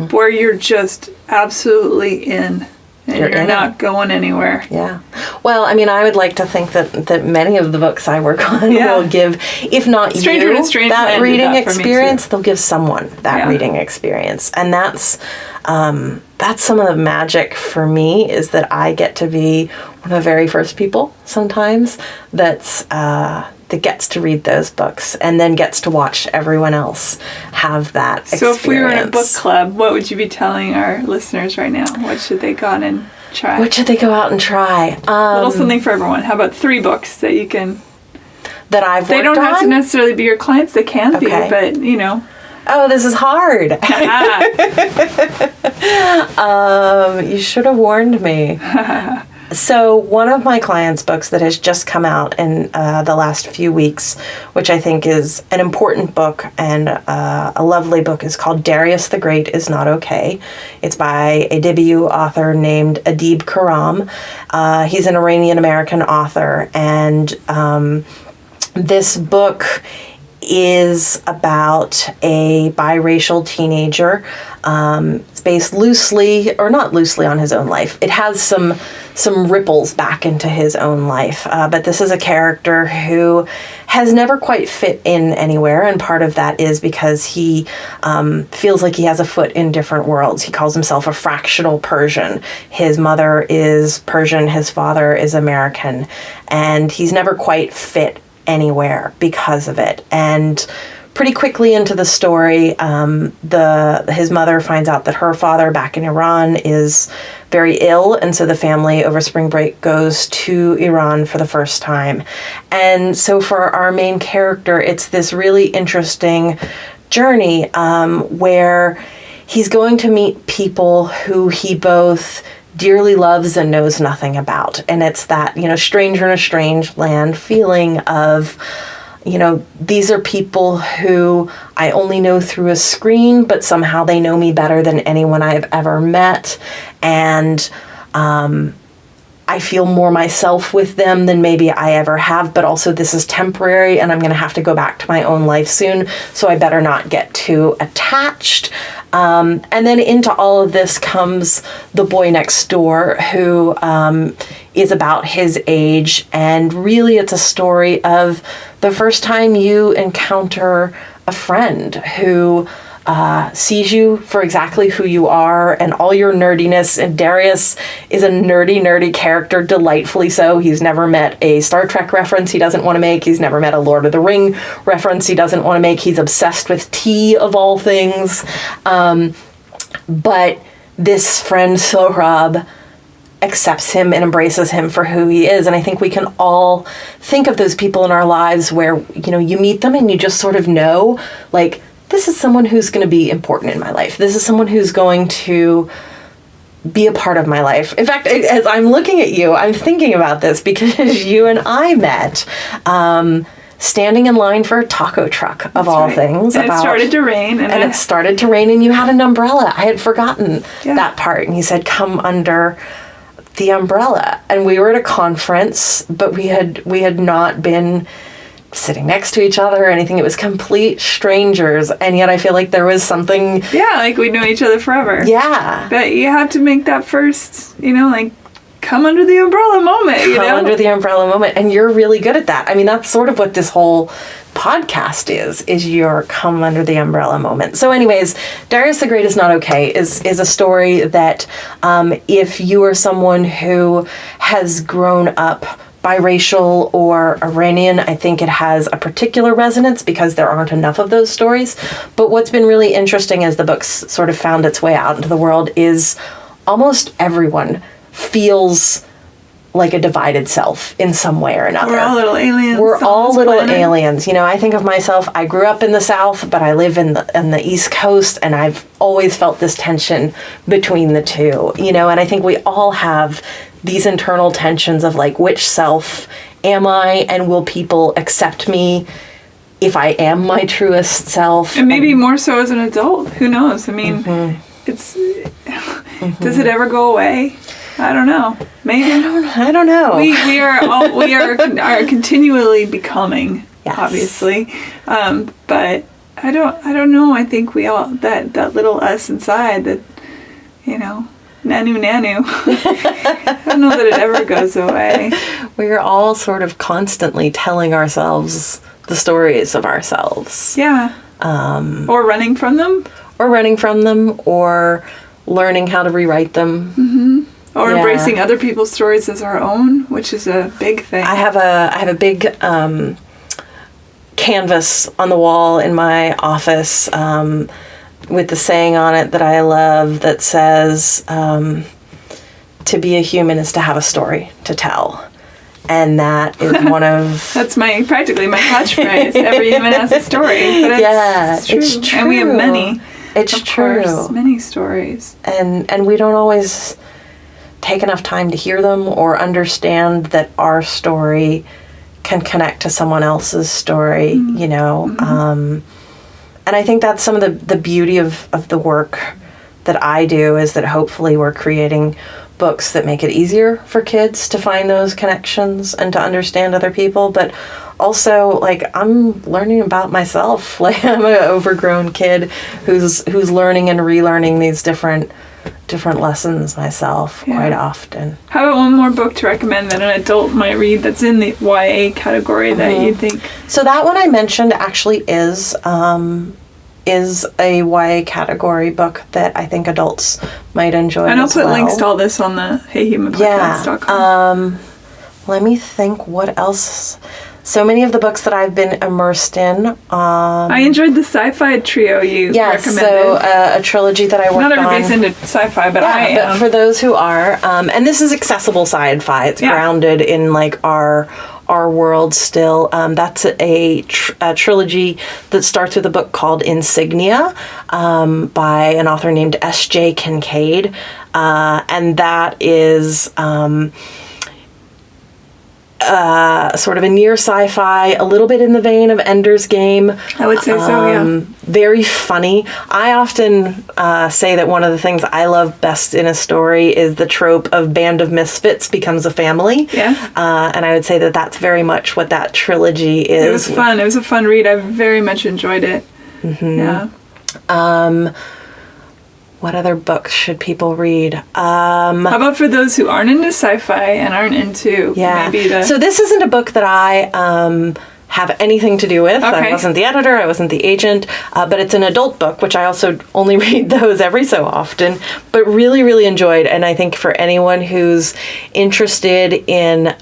Where you're just absolutely in, and you're not going anywhere. Yeah. Well, I mean, I would like to think that many of the books I work on will give, if not Stranger you, in Strange that Land reading did that for me, experience, too. they'll give someone that reading experience. And that's some of the magic for me, is that I get to be one of the very first people sometimes that gets to read those books and then gets to watch everyone else have that experience. So if we were in a book club, what would you be telling our listeners right now? What should they go out and try? What should they go out and try? A little something for everyone. How about 3 books that you can... That I've worked on? They don't have to necessarily be your clients. They can be, but, you know... Oh, this is hard. You should have warned me. So one of my clients' books that has just come out in the last few weeks, which I think is an important book and a lovely book, is called Darius the Great is Not Okay. It's by a debut author named Adib Karam. He's an Iranian-American author, and this book is about a biracial teenager. It's based loosely, or not loosely, on his own life. It has some ripples back into his own life. But this is a character who has never quite fit in anywhere, and part of that is because he feels like he has a foot in different worlds. He calls himself a fractional Persian. His mother is Persian, his father is American, and he's never quite fit anywhere because of it. And pretty quickly into the story, his mother finds out that her father back in Iran is very ill, and so the family over spring break goes to Iran for the first time. And so for our main character, it's this really interesting journey where he's going to meet people who he both dearly loves and knows nothing about. And it's that, stranger in a strange land feeling of, these are people who I only know through a screen, but somehow they know me better than anyone I've ever met. And I feel more myself with them than maybe I ever have, but also this is temporary and I'm going to have to go back to my own life soon, so I better not get too attached. And then into all of this comes the boy next door, who is about his age, and really it's a story of the first time you encounter a friend who sees you for exactly who you are and all your nerdiness. And Darius is a nerdy character, delightfully so. He's never met a Star Trek reference he doesn't want to make. He's never met a Lord of the Ring reference he doesn't want to make. He's obsessed with tea, of all things. But this friend, Sohrab, accepts him and embraces him for who he is. And I think we can all think of those people in our lives where, you meet them and you just sort of know, like, this is someone who's going to be important in my life. This is someone who's going to be a part of my life. In fact, as I'm looking at you, I'm thinking about this because you and I met standing in line for a taco truck, of all things. And it started to rain. And it started to rain, and you had an umbrella. I had forgotten that part. And you said, come under the umbrella. And we were at a conference, but we had not been sitting next to each other or anything. It was complete strangers, and yet I feel like there was something... Yeah, like we know each other forever. Yeah. But you have to make that first, come under the umbrella moment, Come under the umbrella moment, and you're really good at that. I mean, that's sort of what this whole podcast is your come under the umbrella moment. So anyways, Darius the Great is Not Okay is a story that if you are someone who has grown up biracial or Iranian, I think it has a particular resonance because there aren't enough of those stories. But what's been really interesting as the book's sort of found its way out into the world is almost everyone feels like a divided self in some way or another. We're all little aliens. We're all little planet. aliens. You know, I think of myself, I grew up in the South, but I live in the East Coast, and I've always felt this tension between the two, you know, and I think we all have these internal tensions of like, which self am I, and will people accept me if I am my truest self? And maybe more so as an adult. Who knows? I mean, it's... Does it ever go away? I don't know. Maybe. I don't know. We are continually becoming, Yes. obviously, but I don't know. I think we all that little us inside that, you know, nanu. I don't know that it ever goes away. We're all sort of constantly telling ourselves the stories of ourselves. Yeah. Or running from them. Or learning how to rewrite them. Mm-hmm. Or embracing other people's stories as our own, which is a big thing. I have a big canvas on the wall in my office with the saying on it that I love that says, to be a human is to have a story to tell. And that is one of... That's practically my catchphrase. Every human has a story. But it's true. And we have many. It's true. Course, many stories. And we don't always take enough time to hear them or understand that our story can connect to someone else's story, you know. And I think that's some of the beauty of the work that I do, is that hopefully we're creating books that make it easier for kids to find those connections and to understand other people. But also, like, I'm learning about myself. Like, I'm an overgrown kid who's learning and relearning these different lessons myself quite often. How about one more book to recommend that an adult might read that's in the YA category that you think? So that one I mentioned actually is a YA category book that I think adults might enjoy. And I'll put links to all this on the heyhumanpodcast.com. Let me think what else. So many of the books that I've been immersed in. I enjoyed the sci-fi trio you recommended. So a trilogy that I worked on. Not everybody's into sci-fi, but I am. But for those who are, and this is accessible sci-fi. It's grounded in like our world still. That's a trilogy that starts with a book called Insignia by an author named S.J. Kincaid, and that is sort of a near sci-fi, a little bit in the vein of Ender's Game. I would say so, yeah. Very funny. I often say that one of the things I love best in a story is the trope of band of misfits becomes a family. Yeah. And I would say that that's very much what that trilogy is. It was fun. It was a fun read. I very much enjoyed it. Mm-hmm. Yeah. What other books should people read? How about for those who aren't into sci-fi and aren't into maybe the... So this isn't a book that I have anything to do with. Okay. I wasn't the editor. I wasn't the agent. But it's an adult book, which I also only read those every so often. But really, really enjoyed. And I think for anyone who's interested in...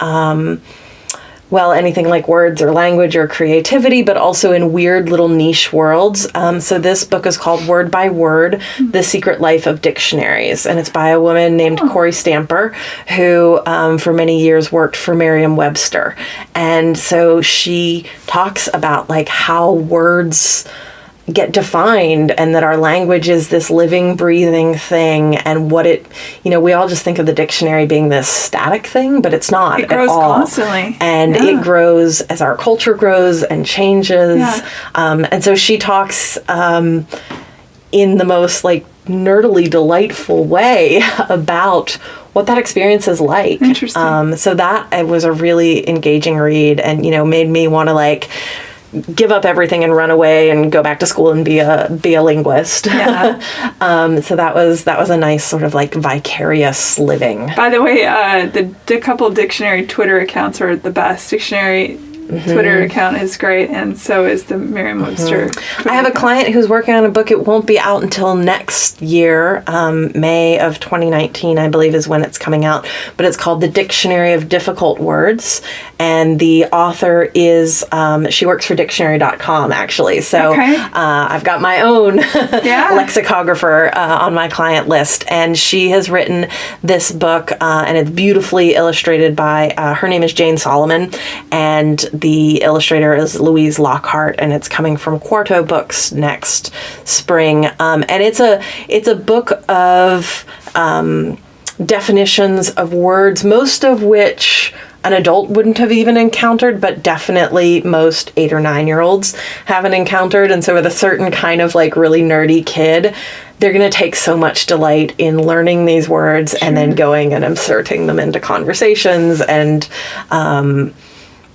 anything like words or language or creativity, but also in weird little niche worlds. So this book is called Word by Word, The Secret Life of Dictionaries. And it's by a woman named Corey Stamper, who for many years worked for Merriam-Webster. And so she talks about like how words get defined and that our language is this living, breathing thing, and what it, we all just think of the dictionary being this static thing, but it's not at all. It grows constantly. And it grows as our culture grows and changes. Yeah. And so she talks in the most like nerdily delightful way about what that experience is like. Interesting. So that was a really engaging read and, made me want to like give up everything and run away and go back to school and be a linguist. Yeah. So that was a nice sort of like vicarious living. By the way, the couple dictionary Twitter accounts are the best. Dictionary Twitter account is great, and so is the Merriam-Webster. I have a client who's working on a book. It won't be out until next year. May of 2019, I believe, is when it's coming out. But it's called The Dictionary of Difficult Words. And the author is, she works for dictionary.com, actually. So I've got my own lexicographer on my client list. And she has written this book, and it's beautifully illustrated by, her name is Jane Solomon. And the illustrator is Louise Lockhart, and it's coming from Quarto Books next spring. And it's a book of definitions of words, most of which an adult wouldn't have even encountered, but definitely most 8 or 9-year-olds haven't encountered. And so with a certain kind of like really nerdy kid, they're going to take so much delight in learning these words and then going and inserting them into conversations. And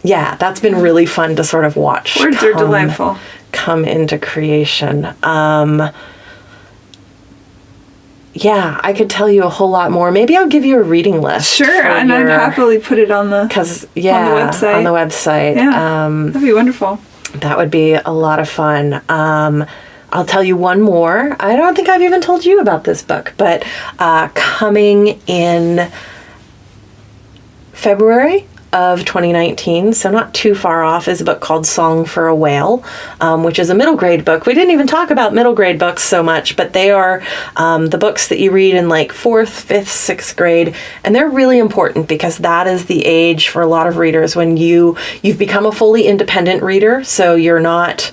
that's been really fun to sort of watch. Words are delightful. Come into creation. I could tell you a whole lot more. Maybe I'll give you a reading list. Sure, and I'd happily put it on the website. On the website. Yeah, that'd be wonderful. That would be a lot of fun. I'll tell you one more. I don't think I've even told you about this book, but coming in February of 2019, so not too far off, is a book called Song for a Whale, which is a middle grade book. We didn't even talk about middle grade books so much, but they are the books that you read in like 4th, 5th, 6th grade, and they're really important because that is the age for a lot of readers when you've become a fully independent reader, so you're not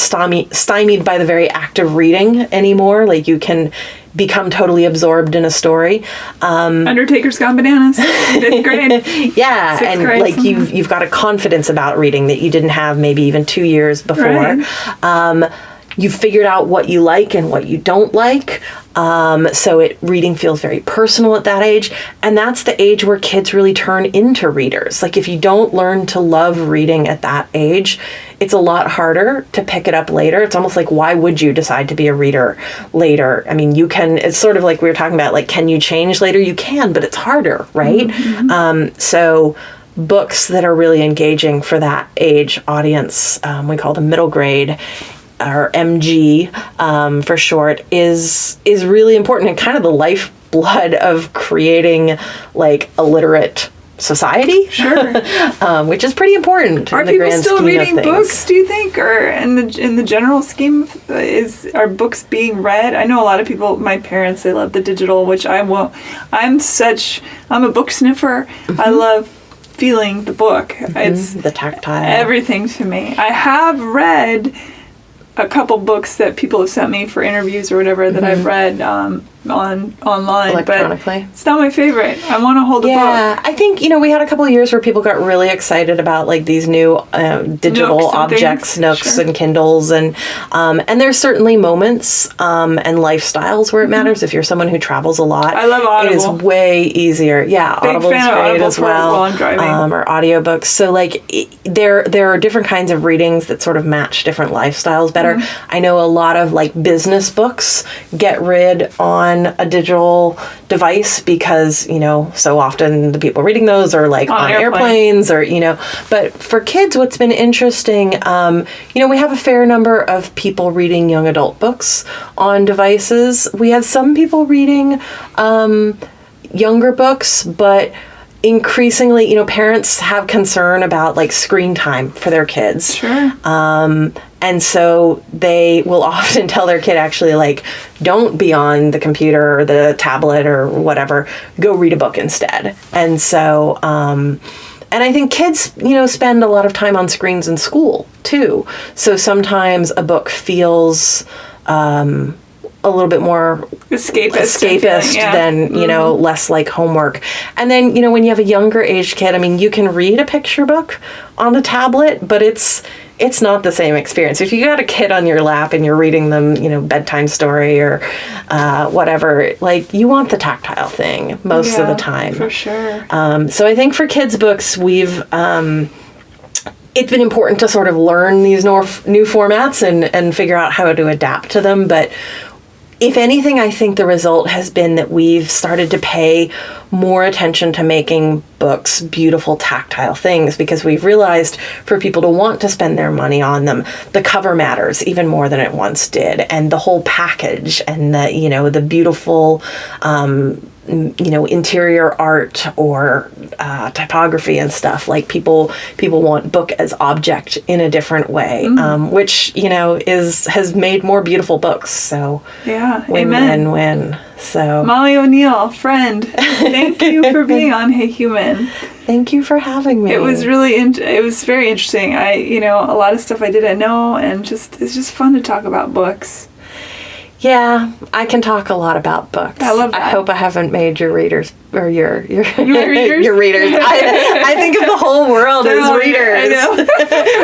stymied by the very act of reading anymore. Like you can become totally absorbed in a story. Undertaker's Gone Bananas, 5th grade. Yeah, and grade, like you've got a confidence about reading that you didn't have maybe even 2 years before. Right. You've figured out what you like and what you don't like. So reading feels very personal at that age. And that's the age where kids really turn into readers. Like if you don't learn to love reading at that age, it's a lot harder to pick it up later. It's almost like, why would you decide to be a reader later? I mean, it's sort of like we were talking about, like, can you change later? You can, but it's harder, right? Mm-hmm. So books that are really engaging for that age audience, we call them middle grade, or MG for short, is really important and kind of the lifeblood of creating like a lite society. Sure. Which is pretty important. Are people still reading books, do you think, or in the general scheme, are books being read? I know a lot of people, my parents, they love the digital, which I won't. I'm a book sniffer. Mm-hmm. I love feeling the book. Mm-hmm. It's the tactile. Everything to me. I have read a couple books that people have sent me for interviews or whatever that I've read online, electronically. But it's not my favorite. I want to hold a book. Yeah, I think, we had a couple of years where people got really excited about like these new digital objects, Nooks and Kindles, and there's certainly moments and lifestyles where it matters. If you're someone who travels a lot, I love Audible. It is way easier. Yeah, Audible's great Audible as well. While I'm driving. Or audiobooks. So like there are different kinds of readings that sort of match different lifestyles better. I know a lot of like business books get read on a digital device because, so often the people reading those are like on airplanes or, but for kids, what's been interesting, we have a fair number of people reading young adult books on devices. We have some people reading younger books, but increasingly, parents have concern about like screen time for their kids. Sure. And so they will often tell their kid, actually, like, don't be on the computer or the tablet or whatever. Go read a book instead. And so, and I think kids, spend a lot of time on screens in school, too. So sometimes a book feels a little bit more escapist than, less like homework. And then, when you have a younger age kid, I mean, you can read a picture book on a tablet, but it's not the same experience. If you got a kid on your lap and you're reading them, bedtime story or whatever, like you want the tactile thing most of the time. For sure. So I think for kids' books, we've it's been important to sort of learn these new formats and figure out how to adapt to them. But if anything, I think the result has been that we've started to pay more attention to making books beautiful tactile things, because we've realized for people to want to spend their money on them, the cover matters even more than it once did, and the whole package, and the beautiful interior art or typography and stuff. Like people want book as object in a different way, which has made more beautiful books. So win. So Molly O'Neill, friend, thank you for being on Hey Human. Thank you for having me. It was it was very interesting. A lot of stuff I didn't know, and it's just fun to talk about books. Yeah, I can talk a lot about books. I love that. I hope I haven't made your readers, or your readers? your readers. I think of the whole world as readers. I know.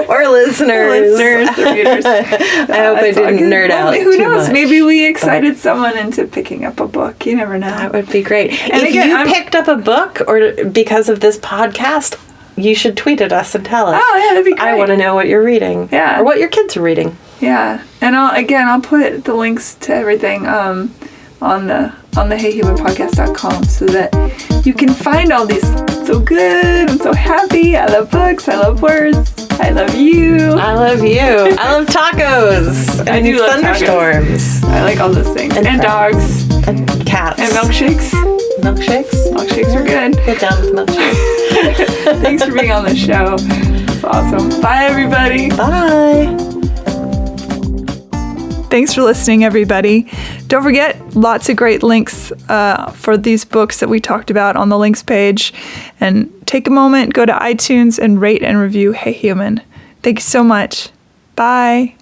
Or listeners. The readers. I hope I didn't nerd out Who too knows? much. Maybe we excited someone into picking up a book. You never know. That would be great. And if you picked up a book or because of this podcast, you should tweet at us and tell us. Oh, yeah, that'd be great. I want to know what you're reading. Yeah. Or what your kids are reading. Yeah, and I'll put the links to everything on the heyhumanpodcast.com so that you can find all these. So good. I'm so happy. I love books. I love words. I love you. I love you. I love tacos. I do love thunderstorms. Tacos. I like all those things. And dogs. And cats. And milkshakes. Milkshakes? Milkshakes are good. Get down with milkshakes. Thanks for being on the show. It's awesome. Bye, everybody. Bye. Thanks for listening, everybody. Don't forget, lots of great links for these books that we talked about on the links page. And take a moment, go to iTunes and rate and review Hey Human. Thank you so much. Bye.